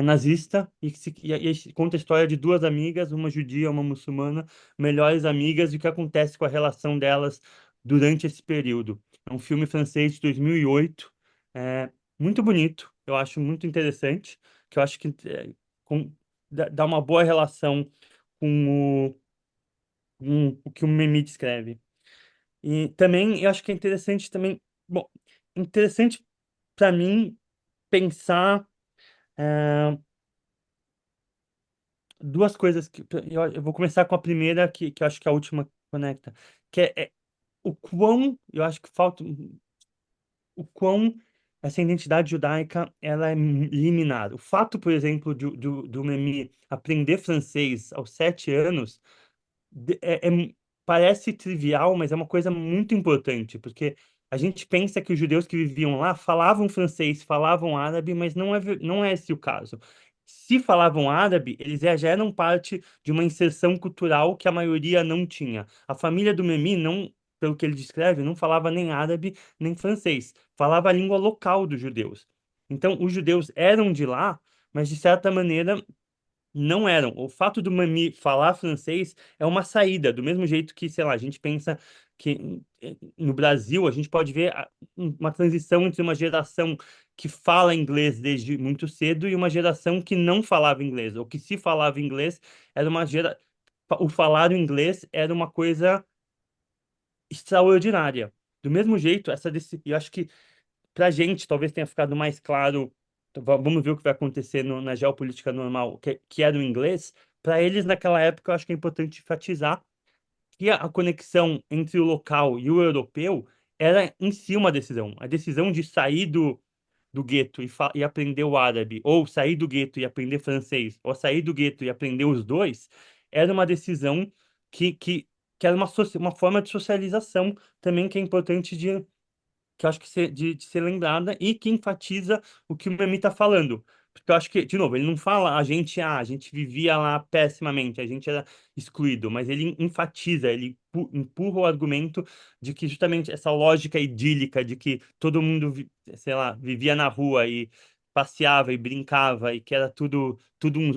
nazista, e conta a história de duas amigas, uma judia e uma muçulmana, melhores amigas, e o que acontece com a relação delas durante esse período. É um filme francês de 2008, é, muito bonito, eu acho muito interessante, que eu acho que com- dá uma boa relação com o que o Memmi descreve. E também eu acho que é interessante também, bom, interessante para mim pensar eh, duas coisas que eu vou começar com a primeira que eu acho que é a última conecta, que é o quão eu acho que falta o quão essa identidade judaica ela é liminar. O fato, por exemplo, do Memmi aprender francês aos 7 anos de- é, é- parece trivial, mas é uma coisa muito importante, porque a gente pensa que os judeus que viviam lá falavam francês, falavam árabe, mas não é esse o caso. Se falavam árabe, eles já eram parte de uma inserção cultural que a maioria não tinha. A família do Memi, não, pelo que ele descreve, não falava nem árabe nem francês, falava a língua local dos judeus. Então, os judeus eram de lá, mas de certa maneira não eram. O fato do Mami falar francês é uma saída, do mesmo jeito que, sei lá, a gente pensa que no Brasil a gente pode ver uma transição entre uma geração que fala inglês desde muito cedo e uma geração que não falava inglês, ou que se falava inglês era o falar o inglês era uma coisa extraordinária. Do mesmo jeito, eu acho que para a gente, talvez tenha ficado mais claro, vamos ver o que vai acontecer na geopolítica normal, que é do inglês. Para eles, naquela época, eu acho que é importante enfatizar que a conexão entre o local e o europeu era em si uma decisão. A decisão de sair do gueto e aprender o árabe, ou sair do gueto e aprender francês, ou sair do gueto e aprender os dois, era uma decisão que era uma forma de socialização também que é importante que eu acho de ser lembrada e que enfatiza o que o Memi está falando. Porque eu acho que, de novo, ele não fala a gente vivia lá pessimamente, a gente era excluído, mas ele enfatiza, ele empurra o argumento de que justamente essa lógica idílica de que todo mundo, sei lá, vivia na rua e passeava e brincava e que era tudo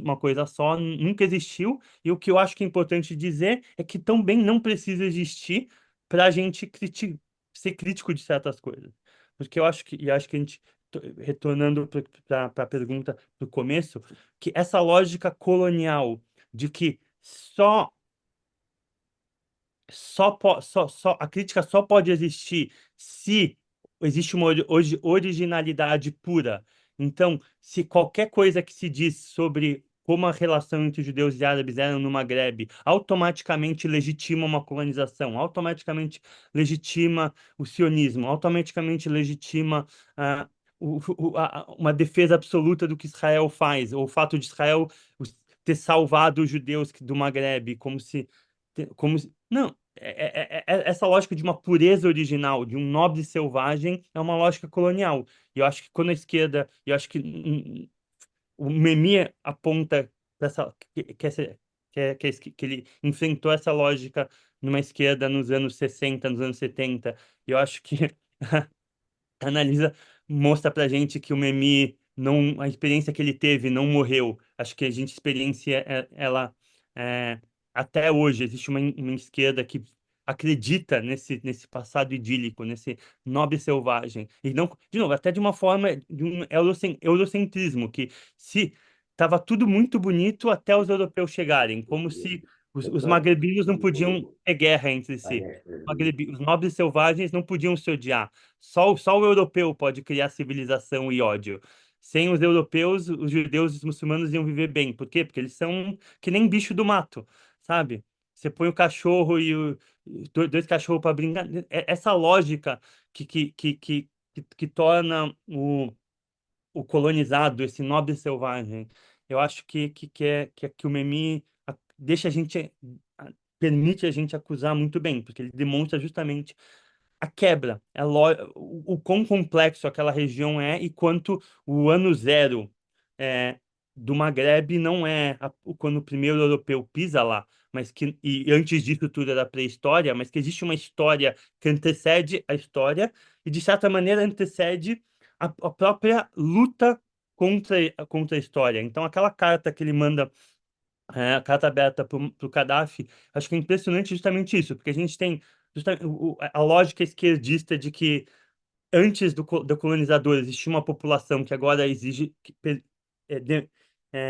uma coisa só, nunca existiu. E o que eu acho que é importante dizer é que também não precisa existir para a gente ser crítico de certas coisas. Porque eu acho que a gente, retornando para a pergunta do começo, que essa lógica colonial de que a crítica só pode existir se existe uma originalidade pura. Então, se qualquer coisa que se diz sobre como a relação entre judeus e árabes era no Maghreb automaticamente legitima uma colonização, automaticamente legitima o sionismo, automaticamente legitima ah, uma defesa absoluta do que Israel faz, ou o fato de Israel ter salvado os judeus do Maghreb, não, essa lógica de uma pureza original, de um nobre selvagem, é uma lógica colonial. E eu acho que quando a esquerda, eu acho que o Memir aponta para essa, que ele enfrentou essa lógica numa esquerda nos anos 60, nos anos 70. E eu acho que a Analisa mostra pra gente que o Memi não, a experiência que ele teve não morreu. Acho que a gente experiência ela é, até hoje existe uma esquerda que acredita nesse passado idílico, nesse nobre selvagem. E não, de novo, até de uma forma de um eurocentrismo que se estava tudo muito bonito até os europeus chegarem, como se os magrebinos não podiam ter guerra entre si. Os nobres selvagens não podiam se odiar. Só o europeu pode criar civilização e ódio. Sem os europeus, os judeus e os muçulmanos iam viver bem. Por quê? Porque eles são que nem bicho do mato, sabe? Você põe o cachorro dois cachorros para brincar. Essa lógica que torna o colonizado, esse nobre selvagem, eu acho que o Memi deixa a gente, permite a gente acusar muito bem, porque ele demonstra justamente a quebra, o quão complexo aquela região é e quanto o ano zero é, do Maghreb não é quando o primeiro europeu pisa lá, mas e antes disso tudo era pré-história, mas que existe uma história que antecede a história e de certa maneira antecede a própria luta contra a história. Então aquela carta que ele manda a carta aberta para o Gaddafi, acho que é impressionante justamente isso, porque a gente tem a lógica esquerdista de que antes do colonizador existia uma população que agora é, de-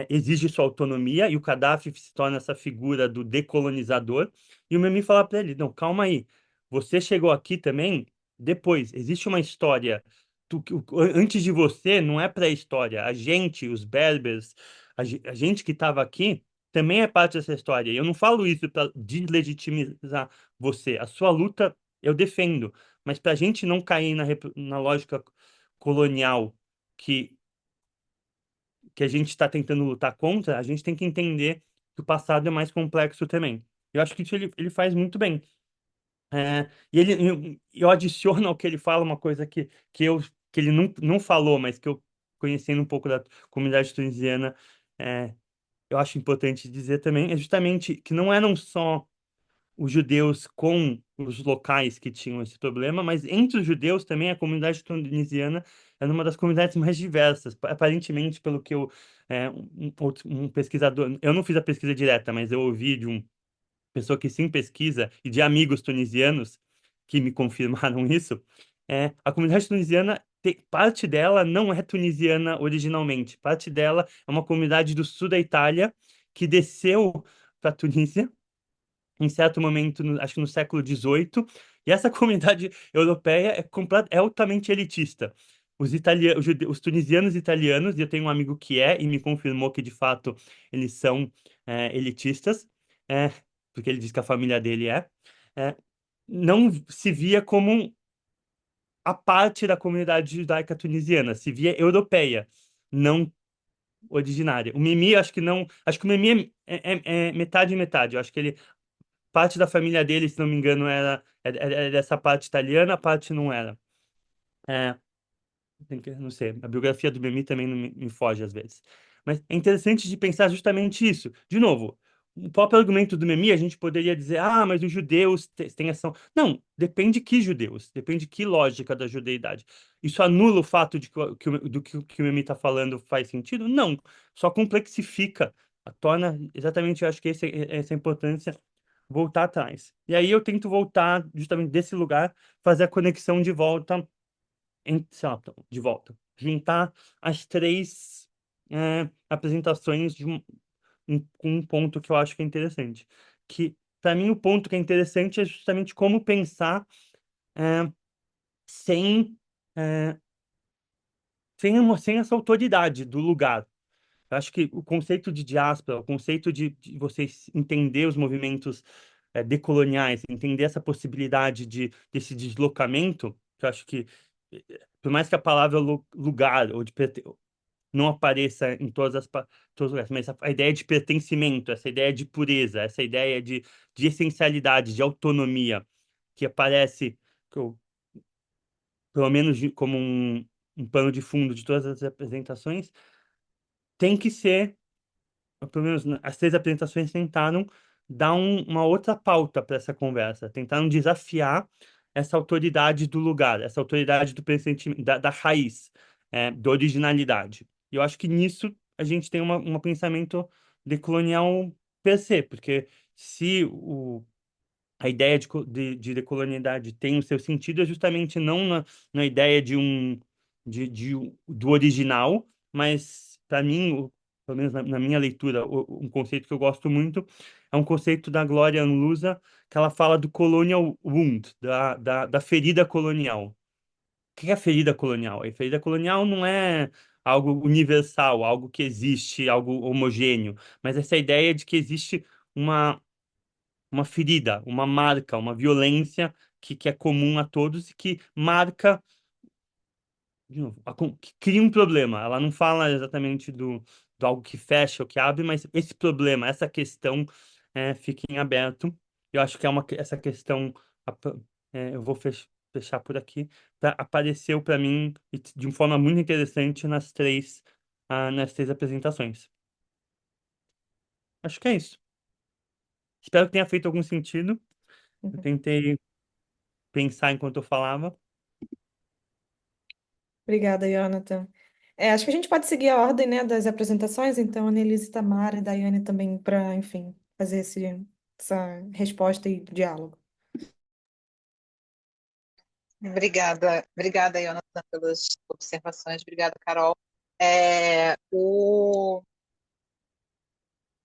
exige sua autonomia, e o Gaddafi se torna essa figura do decolonizador, e o Memi fala para ele, não, calma aí, você chegou aqui também depois, existe uma história, antes de você não é pré-história, a gente, os berbers, a gente que estava aqui, também é parte dessa história, e eu não falo isso para deslegitimizar você, a sua luta eu defendo, mas para a gente não cair na lógica colonial que, que a gente está tentando lutar contra, a gente tem que entender que o passado é mais complexo também. Eu acho que isso ele faz muito bem. E eu adiciono ao que ele fala uma coisa que ele não falou, mas que eu, conhecendo um pouco da comunidade tunisiana, é, eu acho importante dizer também, é justamente que não eram só os judeus com os locais que tinham esse problema, mas entre os judeus também a comunidade tunisiana era uma das comunidades mais diversas. Aparentemente, pelo que um pesquisador, eu não fiz a pesquisa direta, mas eu ouvi de uma pessoa que sim pesquisa e de amigos tunisianos que me confirmaram isso, a comunidade tunisiana parte dela não é tunisiana originalmente, parte dela é uma comunidade do sul da Itália que desceu para a Tunísia em certo momento, acho que no século XVIII, e essa comunidade europeia é altamente elitista. Os tunisianos italianos, e eu tenho um amigo que e me confirmou que de fato eles são elitistas, é, porque ele diz que a família dele é, não se via como a parte da comunidade judaica tunisiana, se via europeia, não originária. O Mimi, acho que não, acho que o Mimi é metade e metade. Eu acho que ele parte da família dele, se não me engano, era dessa parte italiana, a parte não era. É, não sei, a biografia do Memi também não me foge às vezes. Mas é interessante de pensar justamente isso. De novo, o próprio argumento do Memi, a gente poderia dizer, mas os judeus têm ação. Não, depende que judeus, depende que lógica da judeidade. Isso anula o fato de que o Memi está falando faz sentido? Não, só complexifica, torna exatamente, eu acho que essa é a importância voltar atrás. E aí eu tento voltar justamente desse lugar, fazer a conexão de volta, sei lá, de volta, juntar as três apresentações com um ponto que eu acho que é interessante. Que, para mim, o ponto que é interessante é justamente como pensar é, sem, é, sem essa autoridade do lugar. Eu acho que o conceito de diáspora, o conceito de você entender os movimentos decoloniais, entender essa possibilidade desse deslocamento, que eu acho que, por mais que a palavra lugar ou não apareça em todos os lugares, mas a ideia de pertencimento, essa ideia de pureza, essa ideia de essencialidade, de autonomia, que aparece, pelo menos como um pano de fundo de todas as apresentações, tem que ser pelo menos as três apresentações tentaram dar uma outra pauta para essa conversa, tentaram desafiar essa autoridade do lugar, essa autoridade do pressentimento, da raiz, da originalidade. E eu acho que nisso a gente tem um pensamento decolonial per se, porque se a ideia de decolonialidade tem o seu sentido, é justamente não na ideia do original, mas para mim pelo menos na minha leitura, um conceito que eu gosto muito é um conceito da Gloria Anlusa, que ela fala do colonial wound, da ferida colonial. O que é a ferida colonial? A ferida colonial não é algo universal, algo que existe, algo homogêneo, mas essa ideia de que existe uma, uma ferida, uma marca, uma violência que é comum a todos e que marca de novo, que cria um problema. Ela não fala exatamente do algo que fecha ou que abre, mas esse problema, essa questão fica em aberto. Eu acho que essa questão, eu vou fechar por aqui, apareceu para mim de uma forma muito interessante nas três apresentações. Acho que é isso. Espero que tenha feito algum sentido. Eu Uhum. tentei pensar enquanto eu falava. Obrigada, Jonathan. Acho que a gente pode seguir a ordem, né, das apresentações, então, Annelise, Tamara e Daiane também, para, enfim, fazer essa resposta e diálogo. Obrigada, Jonathan, pelas observações. Obrigada, Carol. O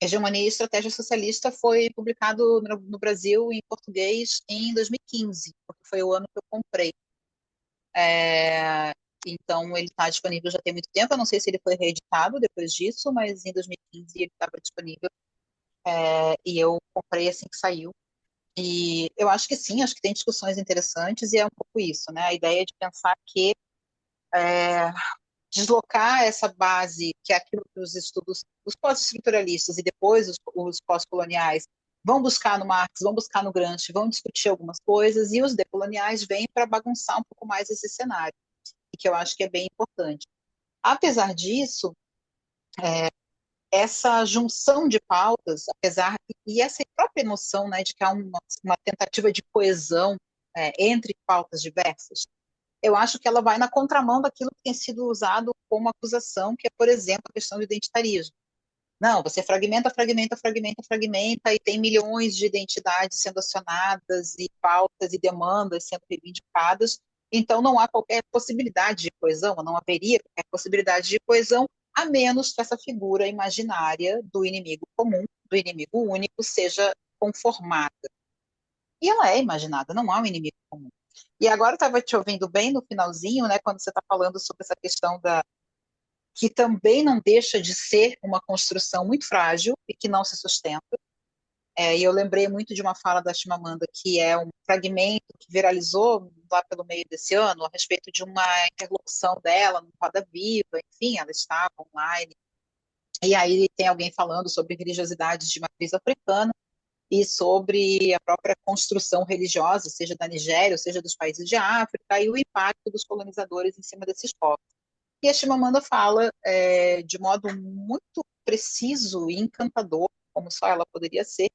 Hegemonia e Estratégia Socialista foi publicado no Brasil em português em 2015, porque foi o ano que eu comprei. É, então, ele está disponível já tem muito tempo. Eu não sei se ele foi reeditado depois disso, mas em 2015 ele estava disponível. E eu comprei assim que saiu. E eu acho que sim, acho que tem discussões interessantes e é um pouco isso, né? A ideia de pensar que deslocar essa base, que é aquilo que os estudos, os pós-estruturalistas e depois os pós-coloniais vão buscar no Marx, vão buscar no Gramsci, vão discutir algumas coisas, e os decoloniais vêm para bagunçar um pouco mais esse cenário, e que eu acho que é bem importante. Apesar disso, essa junção de pautas, e essa própria noção, né, de que há uma tentativa de coesão entre pautas diversas, eu acho que ela vai na contramão daquilo que tem sido usado como acusação, que é, por exemplo, a questão do identitarismo. Não, você fragmenta, fragmenta, fragmenta, fragmenta, e tem milhões de identidades sendo acionadas, e pautas e demandas sendo reivindicadas, então não há qualquer possibilidade de coesão, não haveria qualquer possibilidade de coesão, a menos que essa figura imaginária do inimigo comum, do inimigo único, seja conformada. E ela é imaginada, não há um inimigo comum. E agora eu estava te ouvindo bem no finalzinho, né, quando você está falando sobre essa questão que também não deixa de ser uma construção muito frágil e que não se sustenta. E eu lembrei muito de uma fala da Chimamanda, que é um fragmento que viralizou lá pelo meio desse ano, a respeito de uma interlocução dela no Roda Viva, enfim, ela estava online. E aí tem alguém falando sobre religiosidades de matriz africana e sobre a própria construção religiosa, seja da Nigéria, ou seja dos países de África, e o impacto dos colonizadores em cima desses povos. E a Chimamanda fala de modo muito preciso e encantador, como só ela poderia ser,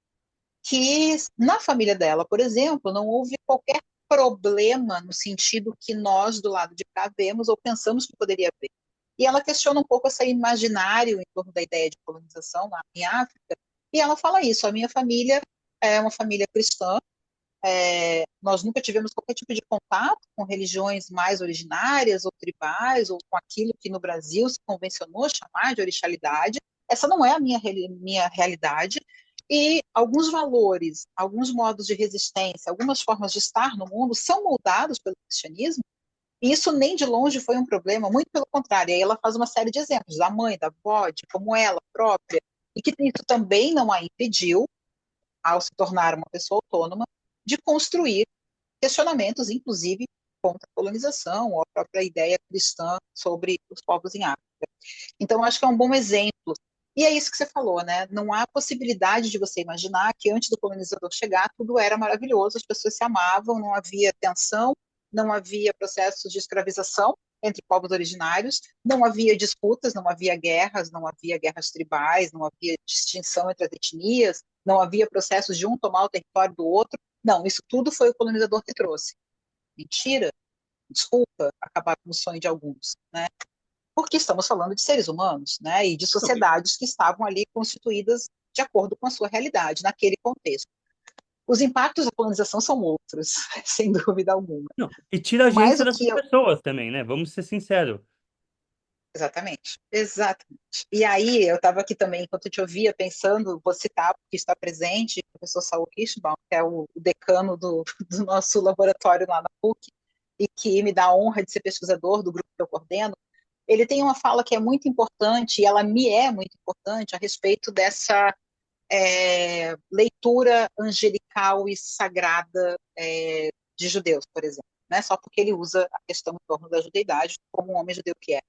que na família dela, por exemplo, não houve qualquer problema no sentido que nós do lado de cá vemos ou pensamos que poderia haver. E ela questiona um pouco esse imaginário em torno da ideia de colonização lá em África, e ela fala isso, a minha família é uma família cristã, nós nunca tivemos qualquer tipo de contato com religiões mais originárias ou tribais, ou com aquilo que no Brasil se convencionou chamar de orixalidade. Essa não é a minha realidade. E alguns valores, alguns modos de resistência, algumas formas de estar no mundo são moldados pelo cristianismo, e isso nem de longe foi um problema, muito pelo contrário. E aí ela faz uma série de exemplos, da mãe, da avó, de como ela própria, e que isso também não a impediu, ao se tornar uma pessoa autônoma, de construir questionamentos, inclusive, contra a colonização ou a própria ideia cristã sobre os povos em África. Então, acho que é um bom exemplo. E é isso que você falou, né? Não há possibilidade de você imaginar que antes do colonizador chegar, tudo era maravilhoso, as pessoas se amavam, não havia tensão, não havia processo de escravização entre povos originários, não havia disputas, não havia guerras tribais, não havia distinção entre as etnias, não havia processos de um tomar o território do outro. Não, isso tudo foi o colonizador que trouxe. Mentira, desculpa acabar com o sonho de alguns, né? Porque estamos falando de seres humanos, né? E de sociedades que estavam ali constituídas de acordo com a sua realidade, naquele contexto. Os impactos da colonização são outros, sem dúvida alguma. Não, e tira a Mas agência o dessas que eu... pessoas também, né? Vamos ser sinceros. Exatamente, exatamente. E aí, eu estava aqui também, enquanto eu te ouvia, pensando, vou citar, porque está presente, o professor Saul Kirschbaum, que é o decano do nosso laboratório lá na PUC, e que me dá a honra de ser pesquisador do grupo que eu coordeno. Ele tem uma fala que é muito importante, e ela me é muito importante, a respeito dessa leitura angelical e sagrada de judeus, por exemplo. Né? Só porque ele usa a questão em torno da judeidade como um homem judeu que é.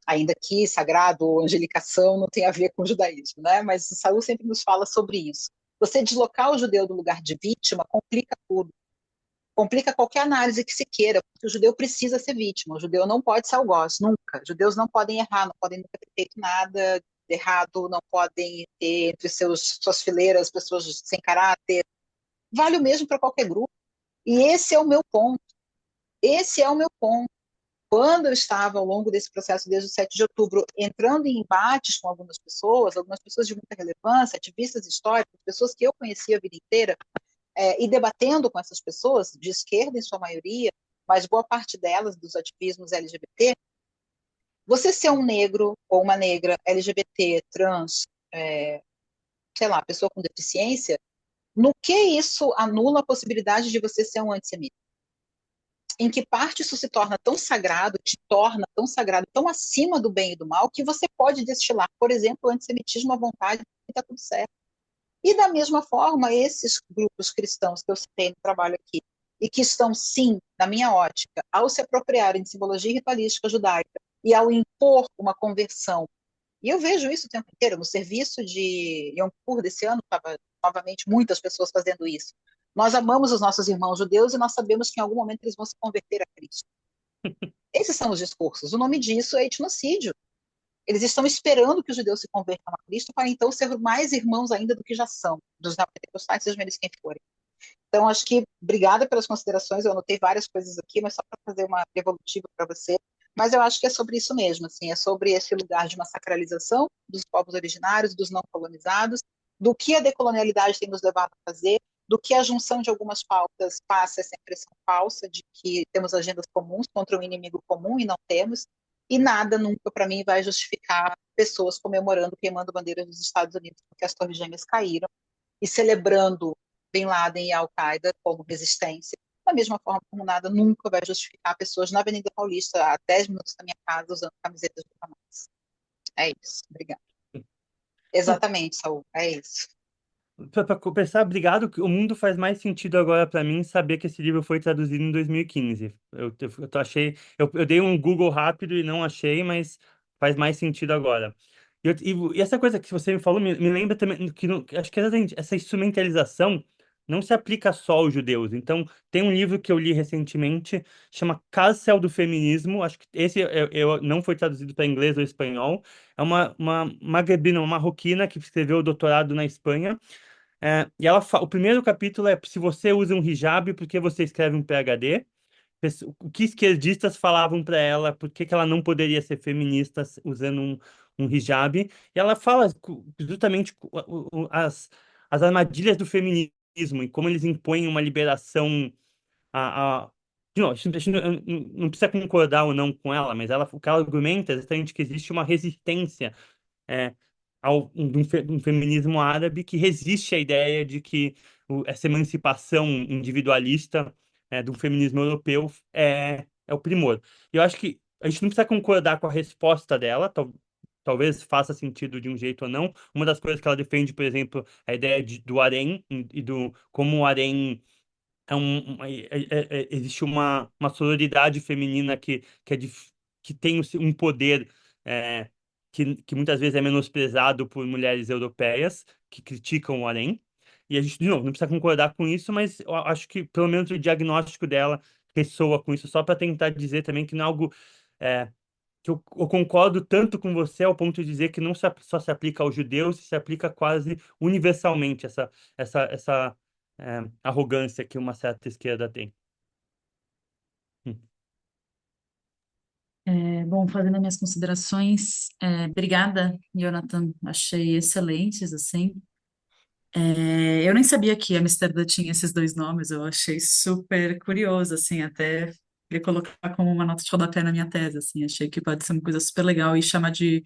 Ainda que sagrado ou angelicação não tem a ver com o judaísmo, né? Mas o Saul sempre nos fala sobre isso. Você deslocar o judeu do lugar de vítima complica tudo. Complica qualquer análise que se queira, porque o judeu precisa ser vítima. O judeu não pode ser algoz, nunca. Os judeus não podem errar, não podem nunca ter feito nada de errado, não podem ter entre suas fileiras pessoas sem caráter. Vale o mesmo para qualquer grupo. E esse é o meu ponto. Esse é o meu ponto. Quando eu estava, ao longo desse processo, desde o 7 de outubro, entrando em embates com algumas pessoas de muita relevância, ativistas históricos, pessoas que eu conhecia a vida inteira, e debatendo com essas pessoas, de esquerda em sua maioria, mas boa parte delas, dos ativismos LGBT, você ser um negro ou uma negra LGBT, trans, sei lá, pessoa com deficiência, no que isso anula a possibilidade de você ser um antissemita? Em que parte isso se torna tão sagrado, te torna tão sagrado, tão acima do bem e do mal, que você pode destilar, por exemplo, o antissemitismo à vontade e está tudo certo. E da mesma forma, esses grupos cristãos que eu citei no trabalho aqui, e que estão, sim, na minha ótica, ao se apropriarem de simbologia ritualística judaica e ao impor uma conversão, e eu vejo isso o tempo inteiro, no serviço de Yom Kippur desse ano, estava novamente muitas pessoas fazendo isso. Nós amamos os nossos irmãos judeus e nós sabemos que em algum momento eles vão se converter a Cristo. Esses são os discursos. O nome disso é etnocídio. Eles estão esperando que os judeus se convertam a Cristo para então ser mais irmãos ainda do que já são, dos neopentecostais, sejam eles quem forem. Então, acho que, obrigada pelas considerações, eu anotei várias coisas aqui, mas só para fazer uma devolutiva para você, mas eu acho que é sobre isso mesmo, assim, é sobre esse lugar de uma sacralização dos povos originários, dos não colonizados, do que a decolonialidade tem nos levado a fazer, do que a junção de algumas pautas passa essa impressão falsa de que temos agendas comuns contra um inimigo comum e não temos, e nada nunca, para mim, vai justificar pessoas comemorando, queimando bandeiras dos Estados Unidos porque as Torres Gêmeas caíram, e celebrando Bin Laden e Al-Qaeda como resistência, da mesma forma como nada nunca vai justificar pessoas na Avenida Paulista, a 10 minutos da minha casa, usando camisetas do Hamas. É isso. Obrigada. Exatamente, Saul. É isso. Para começar, obrigado. O mundo faz mais sentido agora para mim saber que esse livro foi traduzido em 2015. Eu dei um Google rápido e não achei, mas faz mais sentido agora. E essa coisa que você me falou me lembra também que acho que essa instrumentalização não se aplica só aos judeus. Então, tem um livro que eu li recentemente, chama Cárcel do Feminismo. Acho que esse não foi traduzido para inglês ou espanhol. É uma magrebina, uma marroquina que escreveu o doutorado na Espanha. E o primeiro capítulo é se você usa um hijab, por que você escreve um PhD? O que esquerdistas falavam para ela, por que ela não poderia ser feminista usando um hijab? E ela fala justamente as armadilhas do feminismo e como eles impõem uma liberação a... De novo, a gente não precisa concordar ou não com ela, mas o que ela argumenta é exatamente que existe uma resistência é, de um feminismo árabe que resiste à ideia de que essa emancipação individualista do feminismo europeu é o primor. E eu acho que a gente não precisa concordar com a resposta dela, talvez faça sentido de um jeito ou não. Uma das coisas que ela defende, por exemplo, a ideia do harém e do como o harém existe uma sororidade feminina que tem um poder é, que muitas vezes é menosprezado por mulheres europeias que criticam o harém. E a gente, de novo, não precisa concordar com isso, mas eu acho que pelo menos o diagnóstico dela ressoa com isso, só para tentar dizer também que não é algo que eu concordo tanto com você ao ponto de dizer que não só se aplica aos judeus, se aplica quase universalmente essa arrogância que uma certa esquerda tem. Hum. Bom, fazendo as minhas considerações, obrigada, Jonathan, achei excelentes, assim. Eu nem sabia que Amsterdã tinha esses dois nomes, eu achei super curioso, assim, até queria colocar como uma nota de rodapé na minha tese, assim, achei que pode ser uma coisa super legal e chamar de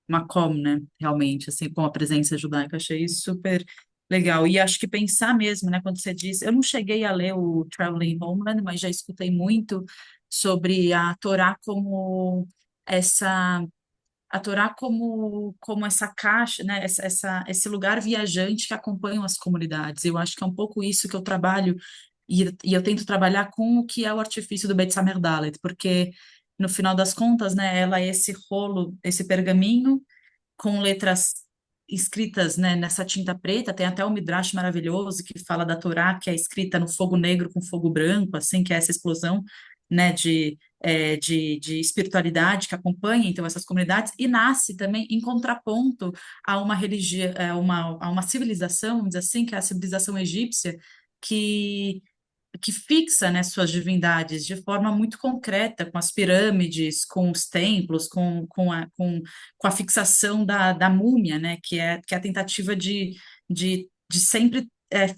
Makom, né, realmente, assim, com a presença judaica, achei isso super legal. E acho que pensar mesmo, né, quando você disse, eu não cheguei a ler o Traveling Homeland, mas já escutei muito sobre a Torá como essa a Torá como essa caixa, né, esse lugar viajante que acompanha as comunidades. Eu acho que é um pouco isso que eu trabalho, e eu tento trabalhar com o que é o artifício do Beit Samer Dalet, porque, no final das contas, né, ela é esse rolo, esse pergaminho com letras escritas, né, nessa tinta preta. Tem até um midrash maravilhoso que fala da Torá, que é escrita no fogo negro com fogo branco, assim, que é essa explosão, né, de espiritualidade que acompanha, então, essas comunidades, e nasce também em contraponto a uma religião, a uma civilização, vamos dizer assim, que é a civilização egípcia, que que fixa, né, suas divindades de forma muito concreta, com as pirâmides, com os templos, com a fixação da múmia, né, que é a tentativa de sempre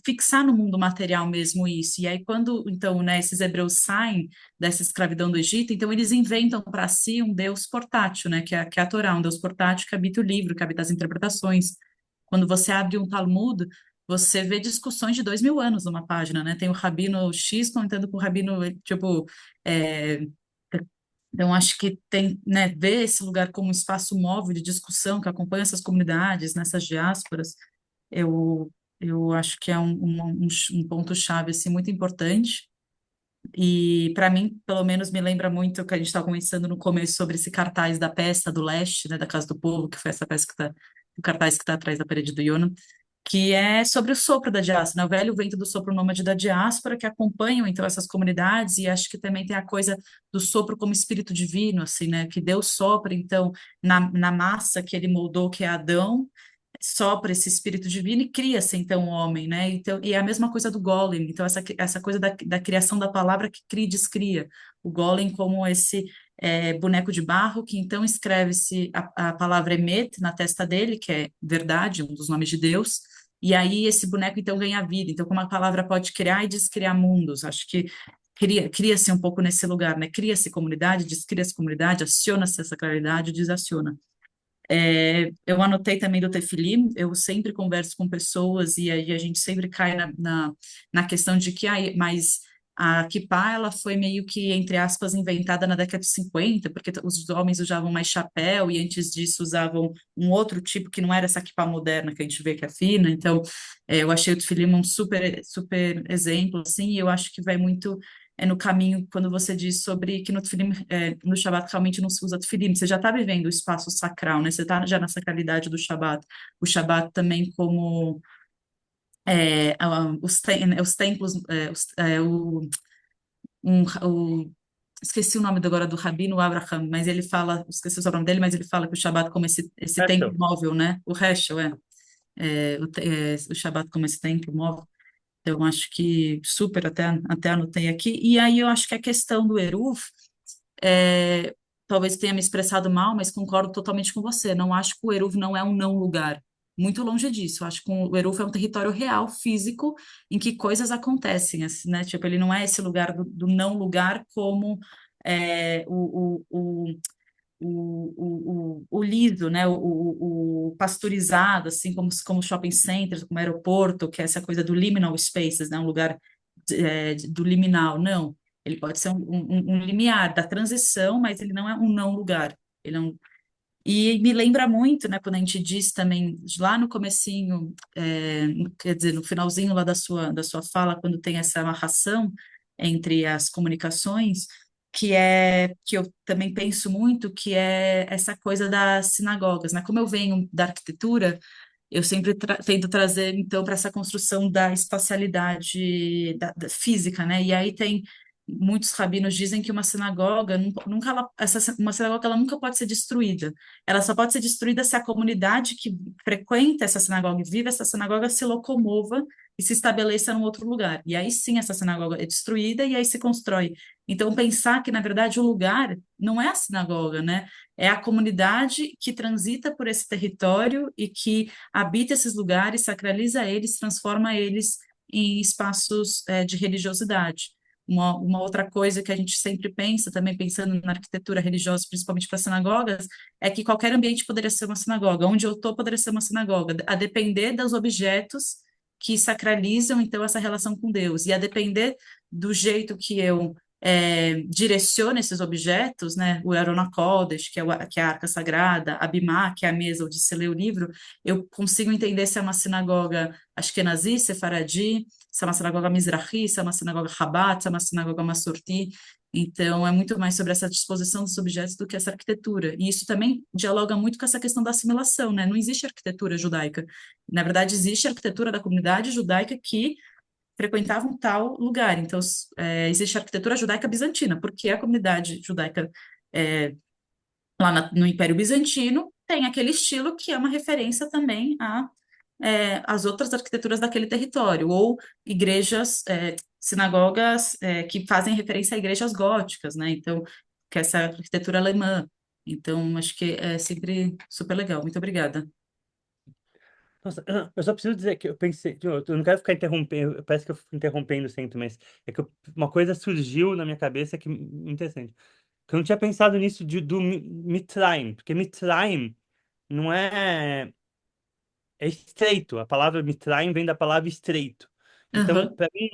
fixar no mundo material mesmo isso. E aí, quando, então, né, esses hebreus saem dessa escravidão do Egito, então eles inventam para si um Deus portátil, né, que é a Torá, um Deus portátil que habita o livro, que habita as interpretações. Quando você abre um Talmud, você vê discussões de 2000 anos numa página, né? Tem o Rabino X comentando com o Rabino, tipo, é, então acho que tem, né, ver esse lugar como um espaço móvel de discussão que acompanha essas comunidades, nessas diásporas, eu, eu acho que é um ponto-chave, assim, muito importante. E, para mim, pelo menos, me lembra muito o que a gente estava conversando no começo sobre esse cartaz da peça do Leste, né, da Casa do Povo, que foi essa peça que está, o cartaz que está atrás da parede do Yonah, que é sobre o sopro da diáspora, né? O velho vento do sopro nômade da diáspora, que acompanham, então, essas comunidades, e acho que também tem a coisa do sopro como espírito divino, assim, né? Que Deus sopra, então, na massa que ele moldou, que é Adão, sopra esse espírito divino e cria-se, então, o homem, né? Então, e é a mesma coisa do Golem, então, essa coisa da criação da palavra que cria e descria. O Golem como esse boneco de barro, que então escreve-se a palavra Emet na testa dele, que é verdade, um dos nomes de Deus, e aí esse boneco então ganha vida. Então, como a palavra pode criar e descriar mundos, acho que cria-se um pouco nesse lugar, né? Cria-se comunidade, descria-se comunidade, aciona-se essa claridade, desaciona. Eu anotei também do Tefilim, eu sempre converso com pessoas e aí a gente sempre cai na questão de que, mas a kippah, ela foi meio que, entre aspas, inventada na década de 50, porque os homens usavam mais chapéu e antes disso usavam um outro tipo que não era essa kippah moderna que a gente vê que é fina, então eu achei o Tefilim um super, super exemplo, assim, e eu acho que vai muito no caminho quando você diz sobre que no tefilim, no Shabat realmente não se usa tefilim, você já está vivendo o espaço sacral, né? Você está já na sacralidade do Shabat. O Shabat também como os templos, esqueci o nome agora do Rabino Abraham, mas ele fala, esqueci o nome dele, mas ele fala que o Shabat como esse templo Heschel. móvel, né? O Heschel, o Shabat como esse templo móvel. Então, acho que super, até anotei aqui. E aí, eu acho que a questão do Eruv, talvez tenha me expressado mal, mas concordo totalmente com você. Não acho que o Eruv não é um não lugar. Muito longe disso. Eu acho que o Eruv é um território real, físico, em que coisas acontecem, assim, né? Tipo, ele não é esse lugar do não lugar como o liso, né, o pastorizado, assim como shopping centers, como aeroporto, que é essa coisa do liminal spaces, né, um lugar do liminal, não. Ele pode ser um limiar da transição, mas ele não é um não lugar. Ele é um, e me lembra muito, né, quando a gente diz também, lá no comecinho, quer dizer, no finalzinho lá da sua fala, quando tem essa amarração entre as comunicações, que eu também penso muito, que é essa coisa das sinagogas, né? Como eu venho da arquitetura, eu sempre tento trazer, então, para essa construção da espacialidade da física, né? E aí tem muitos rabinos dizem que uma sinagoga nunca uma sinagoga ela nunca pode ser destruída. Ela só pode ser destruída se a comunidade que frequenta essa sinagoga e vive essa sinagoga se locomova e se estabeleça num outro lugar. E aí sim essa sinagoga é destruída e aí se constrói. Então pensar que na verdade o lugar não é a sinagoga, né? É a comunidade que transita por esse território e que habita esses lugares, sacraliza eles, transforma eles em espaços de religiosidade. uma outra coisa que a gente sempre pensa, também pensando na arquitetura religiosa, principalmente para sinagogas, é que qualquer ambiente poderia ser uma sinagoga. Onde eu estou poderia ser uma sinagoga, a depender dos objetos que sacralizam, então, essa relação com Deus. E a depender do jeito que eu direciono esses objetos, né? O Aron HaKodesh, que é a arca sagrada, a Bimá, que é a mesa onde se lê o livro, eu consigo entender se é uma sinagoga Ashkenazi, Sefaradi, se é uma sinagoga Mizrahi, se é uma sinagoga Rabat, se é uma sinagoga Massorti. Então, é muito mais sobre essa disposição dos objetos do que essa arquitetura. E isso também dialoga muito com essa questão da assimilação, né? Não existe arquitetura judaica. Na verdade, existe a arquitetura da comunidade judaica que frequentava um tal lugar. Então, existe a arquitetura judaica bizantina, porque a comunidade judaica lá no Império Bizantino tem aquele estilo que é uma referência também às outras arquiteturas daquele território, ou igrejas, sinagogas, que fazem referência a igrejas góticas, né? Então, que é essa arquitetura alemã. Então, acho que é sempre super legal. Muito obrigada. Nossa, eu só preciso dizer que eu pensei, tipo, eu não quero ficar interrompendo, parece que eu fico interrompendo sempre, mas é que uma coisa surgiu na minha cabeça que interessante. Que eu não tinha pensado nisso do Mitraim, porque Mitraim não é estreito. A palavra Mitraim vem da palavra estreito. Então, Aham, para mim,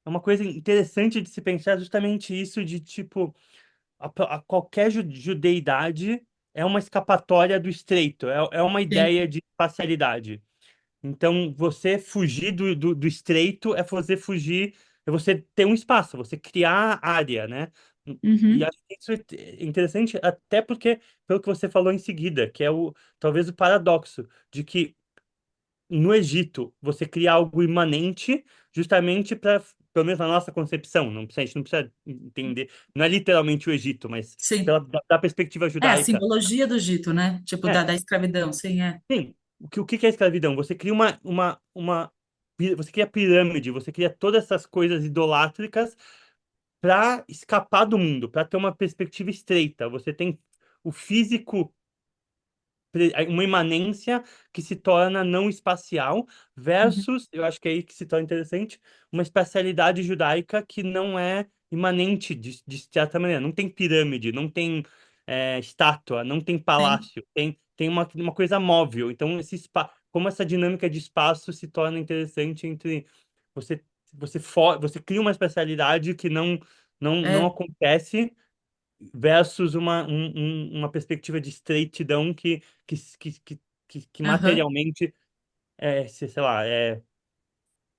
é uma coisa interessante de se pensar justamente isso de tipo a qualquer judeidade é uma escapatória do estreito, é uma sim. ideia de espacialidade. Então, você fugir do estreito é você fugir, é você ter um espaço, você criar área, né? E Uhum, acho que isso é interessante, até porque, pelo que você falou em seguida, que é talvez o paradoxo de que no Egito você cria algo imanente justamente para, pelo menos na nossa concepção, a gente não precisa entender, não é literalmente o Egito, mas sim. da perspectiva É a judaica. simbologia do Egito, né? Tipo, É, da escravidão, sim, é. sim, o que que é escravidão? Você cria você cria pirâmide, você cria todas essas coisas idolátricas para escapar do mundo, para ter uma perspectiva estreita. Você tem o físico, uma imanência que se torna não espacial, Uhum, versus, eu acho que é aí que se torna interessante, uma espacialidade judaica que não é imanente de certa maneira. Não tem pirâmide, não tem estátua, não tem sim, palácio, tem uma coisa móvel. Então, como essa dinâmica de espaço se torna interessante entre você, você cria uma espacialidade que não é, acontece versus uma perspectiva de estreitidão que aham, materialmente sei lá,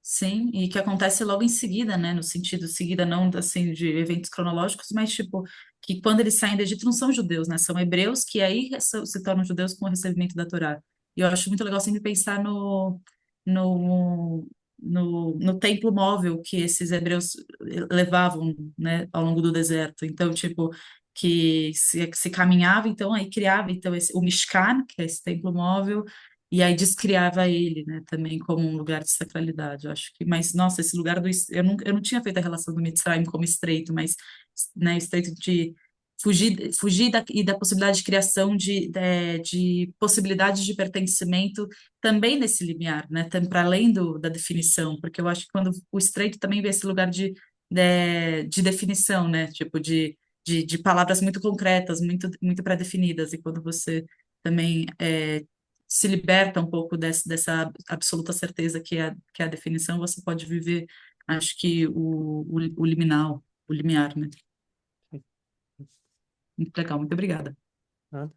sim, e que acontece logo em seguida, né? No sentido, seguida não assim de eventos cronológicos, mas tipo, que quando eles saem do Egito não são judeus, né? São hebreus que aí se tornam judeus com o recebimento da Torá. E eu acho muito legal sempre pensar no, no templo móvel que esses hebreus levavam, né, ao longo do deserto. Então, tipo, que se caminhava, então aí criava então o Mishkan, que é esse templo móvel, e aí descriava ele, né, também como um lugar de sacralidade. Eu acho que, mas nossa, esse lugar eu não tinha feito a relação do Mitzrayim como estreito, mas, né, estreito de fugir e da possibilidade de criação de possibilidades de pertencimento também nesse limiar, né, para além da definição, porque eu acho que quando o estreito também vê esse lugar de definição, né, tipo de palavras muito concretas, muito pré-definidas, e quando você também se liberta um pouco dessa absoluta certeza que é a definição, você pode viver, acho que o liminal, o limiar, né? Muito legal, muito obrigada. ah,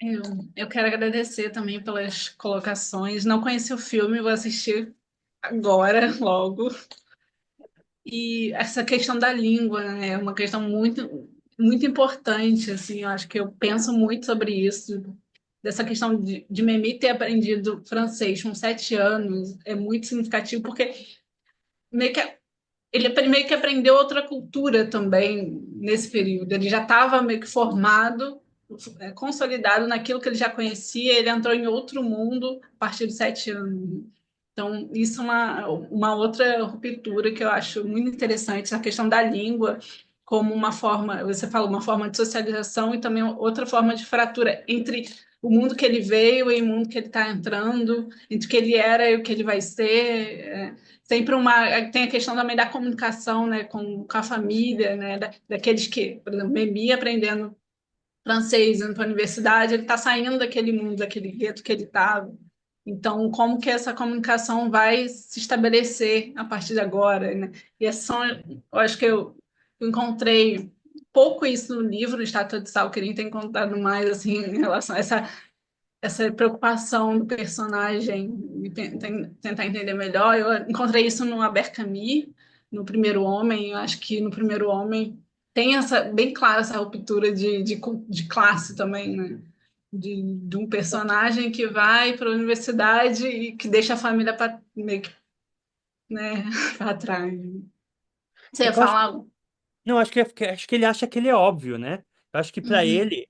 Eu, eu quero agradecer também pelas colocações. Não conheci o filme, vou assistir agora, logo. E essa questão da língua, né, é uma questão muito, muito importante, assim, eu acho que eu penso muito sobre isso, dessa questão de Memi ter aprendido francês com 7 anos, é muito significativo, porque meio que ele meio que aprendeu outra cultura também nesse período, ele já estava meio que formado, consolidado naquilo que ele já conhecia, ele entrou em outro mundo a partir dos 7 anos. Então, isso é uma outra ruptura que eu acho muito interessante, a questão da língua como uma forma, você fala, uma forma de socialização e também outra forma de fratura entre o mundo que ele veio e o mundo que ele está entrando, entre o que ele era e o que ele vai ser. Sempre tem a questão também da comunicação, né, com a família, né, daqueles que, por exemplo, Memi aprendendo francês, indo para a universidade, ele está saindo daquele mundo, daquele gueto que ele estava. Então, como que essa comunicação vai se estabelecer a partir de agora, né? E eu acho que eu encontrei pouco isso no livro, Estátua de Sal, eu queria ter encontrado mais, assim, em relação a essa preocupação do personagem, e tentar entender melhor. Eu encontrei isso no Abercrombie, no Primeiro Homem. Eu acho que no Primeiro Homem tem bem clara essa ruptura de classe também, né? De um personagem que vai para a universidade e que deixa a família meio que, né, para trás. Você É ia que eu acho, falar? não, acho que ele acha que ele é óbvio, né? Eu acho que para Uhum. ele,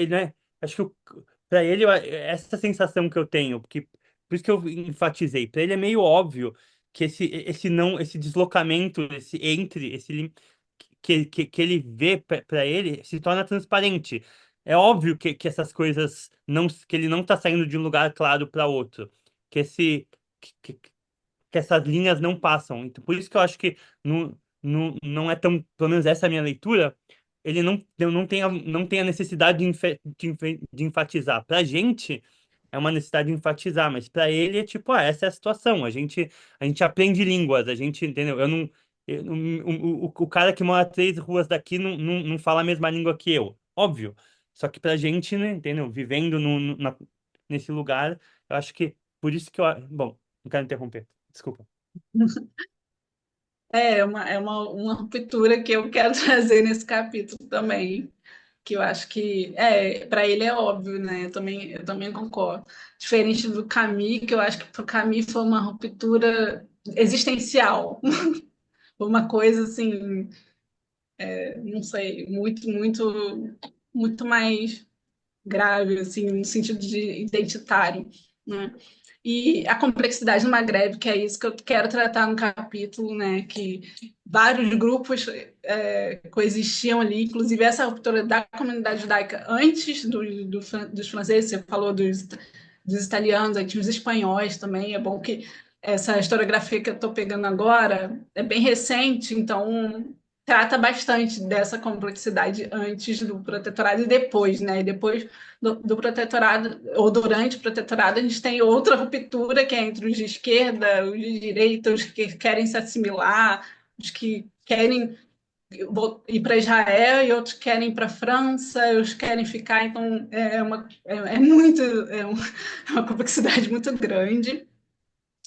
né? Acho que para ele, essa sensação que eu tenho, porque por isso que eu enfatizei, para ele é meio óbvio que esse não, esse deslocamento, que ele vê para ele se torna transparente. É óbvio que essas coisas não, que ele não está saindo de um lugar claro para outro, que esse que, que essas linhas não passam. Então, por isso que eu acho que não é tão, pelo menos essa é a minha leitura, ele não tem a necessidade de enfatizar. Pra gente, é uma necessidade de enfatizar, mas pra ele é tipo, essa é a situação. A gente aprende línguas, a gente, entendeu? O cara que mora 3 ruas daqui não fala a mesma língua que eu, óbvio. Só que pra gente, né, entendeu? Vivendo nesse lugar, eu acho que por isso que eu. Bom, não quero interromper. Desculpa. Uma ruptura que eu quero trazer nesse capítulo também, que eu acho que para ele é óbvio, né? Eu também concordo. Diferente do Camus, que eu acho que para o Camus foi uma ruptura existencial, foi uma coisa assim, não sei, muito, muito, muito mais grave, assim, no sentido de identitário, né? E a complexidade do Maghreb, que é isso que eu quero tratar no capítulo, né? Que vários grupos coexistiam ali, inclusive essa ruptura da comunidade judaica antes dos franceses, você falou dos italianos, aí tinha os espanhóis também, é bom que essa historiografia que eu estou pegando agora é bem recente, então trata bastante dessa complexidade antes do protetorado e depois, né? E depois do protetorado, ou durante o protetorado, a gente tem outra ruptura, que é entre os de esquerda, os de direita, os que querem se assimilar, os que querem ir para Israel e outros querem ir para a França, os querem ficar, então é uma complexidade muito grande,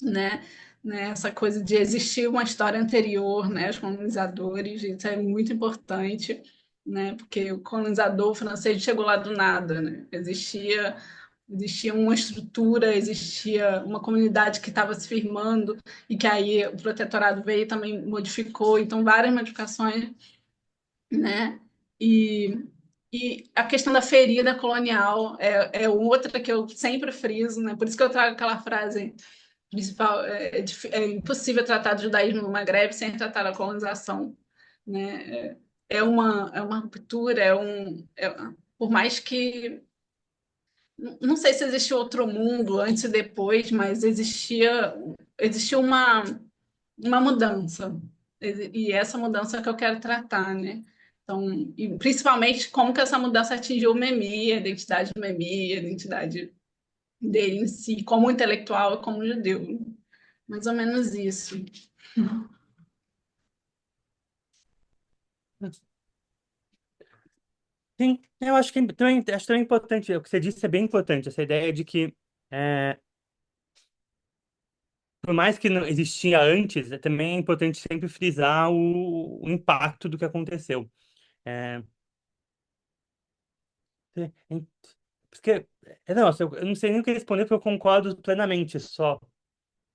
né? Essa coisa de existir uma história anterior, né, aos colonizadores, isso é muito importante, né, porque o colonizador francês chegou lá do nada, né, existia uma estrutura, existia uma comunidade que estava se firmando e que aí o protetorado veio e também modificou, então várias modificações, né, e, e a questão da ferida colonial é outra que eu sempre friso, né, por isso que eu trago aquela frase principal, é impossível tratar do judaísmo no Maghreb sem tratar da colonização, né? É uma ruptura, por mais que não sei se existe outro mundo antes e depois, mas existia uma mudança. E essa mudança que eu quero tratar, né? Então, e principalmente como que essa mudança atingiu o Memi, a identidade do Memi, a identidade dele em si, como intelectual e como judeu. Mais ou menos isso. Sim, eu acho que acho também importante, o que você disse é bem importante, essa ideia de que, é, por mais que não existia antes, também é importante sempre frisar o impacto do que aconteceu. É, é, porque, nossa, eu não sei nem o que responder, porque eu concordo plenamente, só.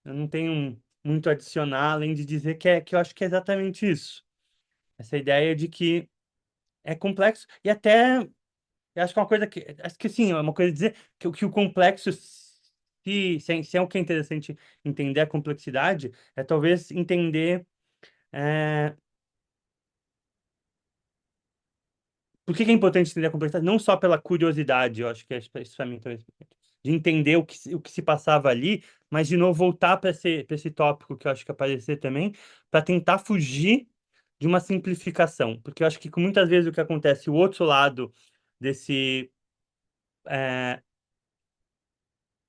Eu não tenho muito a adicionar, além de dizer que eu acho que é exatamente isso. Essa ideia de que é complexo, e até eu acho que é uma coisa que. Acho que sim, é uma coisa dizer que o complexo, se é o que é interessante entender a complexidade, é talvez entender é, por que que é importante entender a complexidade? Não só pela curiosidade, eu acho que isso para mim também, de entender o que se passava ali, mas de novo voltar para esse tópico que eu acho que aparecer também, para tentar fugir de uma simplificação, porque eu acho que muitas vezes o que acontece, o outro lado desse é,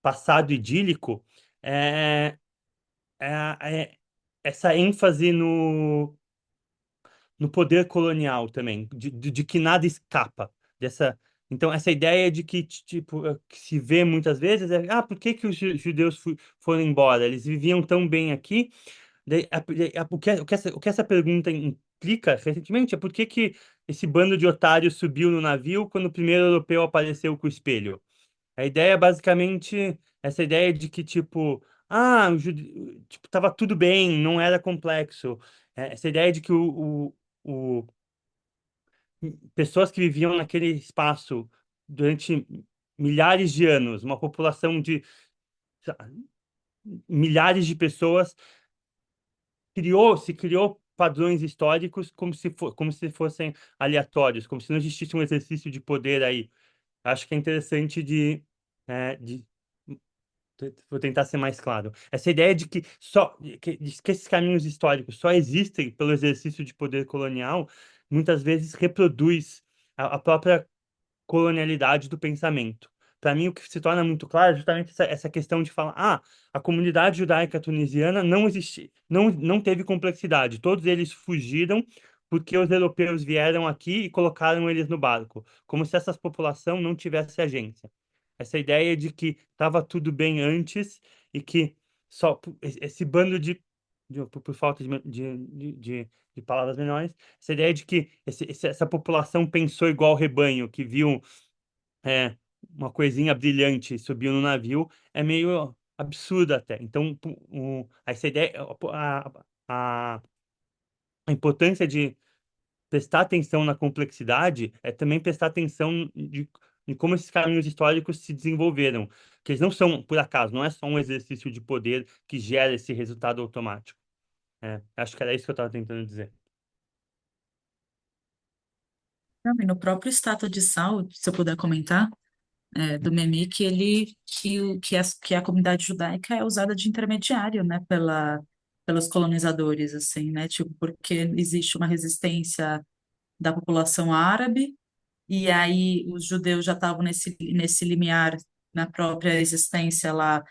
passado idílico é, é essa ênfase no poder colonial também, de que nada escapa dessa. Então, essa ideia de que, tipo, que se vê muitas vezes é, por que que os judeus foram embora? Eles viviam tão bem aqui. O que essa pergunta implica, recentemente, é por que que esse bando de otários subiu no navio quando o primeiro europeu apareceu com o espelho? A ideia é basicamente essa ideia de que, tipo, tipo, tava tudo bem, não era complexo. Essa ideia de que pessoas que viviam naquele espaço durante milhares de anos, uma população de sei lá, milhares de pessoas, se criou padrões históricos como se fossem aleatórios, como se não existisse um exercício de poder aí. Acho que é interessante de vou tentar ser mais claro. Essa ideia de que de que esses caminhos históricos só existem pelo exercício de poder colonial, muitas vezes reproduz a própria colonialidade do pensamento. Para mim, o que se torna muito claro é justamente essa questão de falar, a comunidade judaica tunisiana não existe, não teve complexidade. Todos eles fugiram porque os europeus vieram aqui e colocaram eles no barco, como se essa população não tivesse agência. Essa ideia de que estava tudo bem antes e que esse bando por falta de palavras menores, essa ideia de que essa população pensou igual o rebanho, que viu é, uma coisinha brilhante subiu no navio, é meio absurdo até. Então, essa ideia, a, a importância de prestar atenção na complexidade é também prestar atenção de como esses caminhos históricos se desenvolveram, que eles não são por acaso, não é só um exercício de poder que gera esse resultado automático. Acho que era isso que eu estava tentando dizer. Não, e no próprio Estátua de Sal, se eu puder comentar, do Memi, que a comunidade judaica é usada de intermediário, né, pelos colonizadores, assim, né, tipo, porque existe uma resistência da população árabe, e aí os judeus já estavam nesse limiar na própria existência lá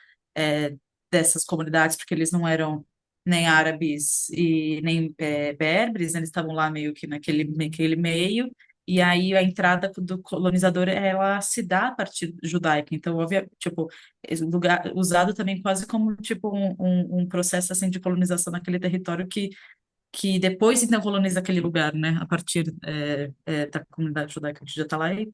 dessas comunidades, porque eles não eram nem árabes e nem berberes, né, eles estavam lá meio que naquele meio, e aí a entrada do colonizador ela se dá a partir judaica, então havia tipo esse lugar usado também quase como tipo um processo assim de colonização naquele território que depois então coloniza aquele lugar, né, a partir da comunidade judaica que já está lá. E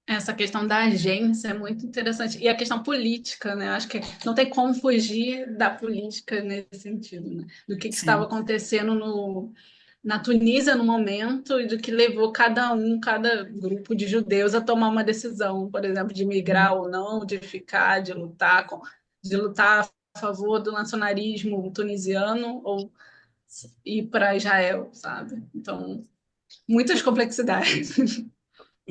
Essa questão da agência é muito interessante. E a questão política, né? Acho que não tem como fugir da política nesse sentido, né? Do que estava sim. acontecendo na Tunísia no momento e do que levou cada grupo de judeus a tomar uma decisão, por exemplo, de migrar ou não, de ficar, de lutar a favor do nacionalismo tunisiano ou ir para Israel, sabe? Então, muitas complexidades.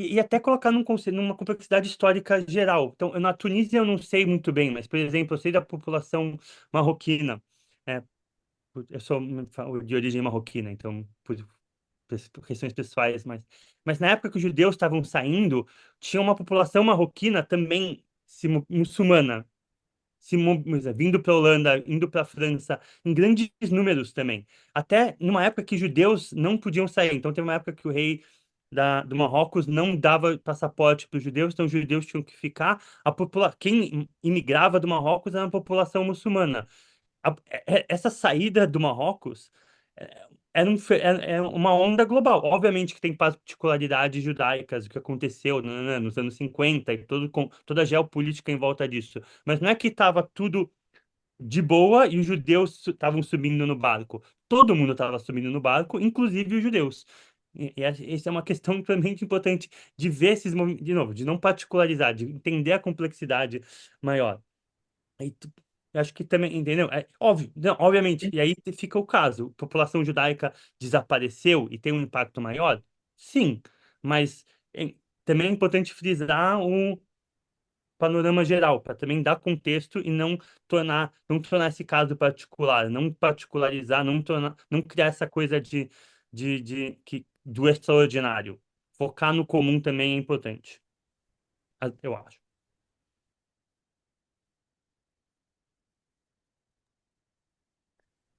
E até colocar numa complexidade histórica geral. Então, na Tunísia eu não sei muito bem, mas, por exemplo, eu sei da população marroquina. É, eu sou de origem marroquina, então, por questões pessoais, mas na época que os judeus estavam saindo, tinha uma população marroquina também muçulmana, vindo para a Holanda, indo para a França, em grandes números também. Até numa época que judeus não podiam sair. Então, teve uma época que o rei do Marrocos não dava passaporte para os judeus, então os judeus tinham que ficar. Quem imigrava do Marrocos era a população muçulmana. Essa saída do Marrocos era uma onda global. Obviamente que tem particularidades judaicas, o que aconteceu nos anos 50 e toda a geopolítica em volta disso. Mas não é que estava tudo de boa e os judeus estavam subindo no barco. Todo mundo estava subindo no barco, inclusive os judeus. Essa é uma questão também importante de ver esses momentos, de novo, de não particularizar, de entender a complexidade maior. Eu acho que também, entendeu? É óbvio, não, obviamente. E aí fica o caso. População judaica desapareceu e tem um impacto maior? Sim, mas é, também é importante frisar o panorama geral, para também dar contexto e não tornar esse caso particular, não particularizar, não criar essa coisa do extraordinário. Focar no comum também é importante, eu acho.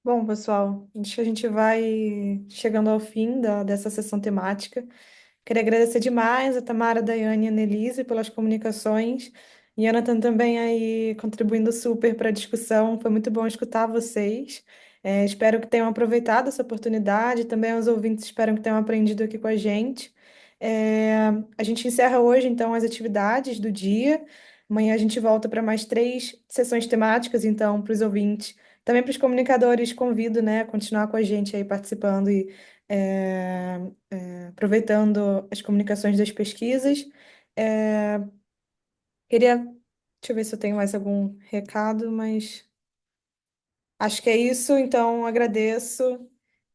Bom, pessoal, acho que a gente vai chegando ao fim dessa sessão temática. Queria agradecer demais a Tamara, a Daiane e a Annelise pelas comunicações. E Jonathan também aí contribuindo super para a discussão. Foi muito bom escutar vocês. Espero que tenham aproveitado essa oportunidade. Também os ouvintes espero que tenham aprendido aqui com a gente. É, a gente encerra hoje, então, as atividades do dia. Amanhã a gente volta para mais 3 sessões temáticas, então, para os ouvintes. Também para os comunicadores, convido, né, a continuar com a gente aí participando e é, aproveitando as comunicações das pesquisas. É, queria, deixa eu ver se eu tenho mais algum recado, mas acho que é isso, então agradeço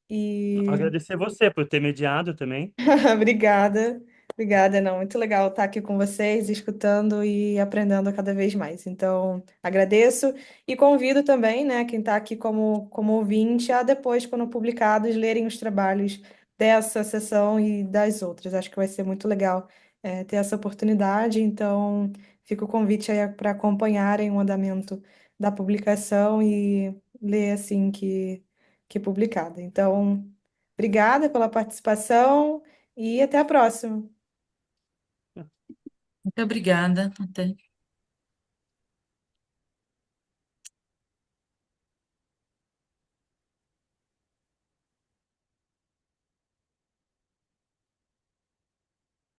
e Agradecer você por ter mediado também. obrigada. Obrigada, não. Muito legal estar aqui com vocês, escutando e aprendendo cada vez mais. Então, agradeço e convido também, né, quem está aqui como ouvinte, a depois, quando publicados, lerem os trabalhos dessa sessão e das outras. Acho que vai ser muito legal, ter essa oportunidade. Então, fica o convite aí para acompanharem o andamento da publicação e ler assim que publicada. Então, obrigada pela participação. E até a próxima. Muito obrigada. Até.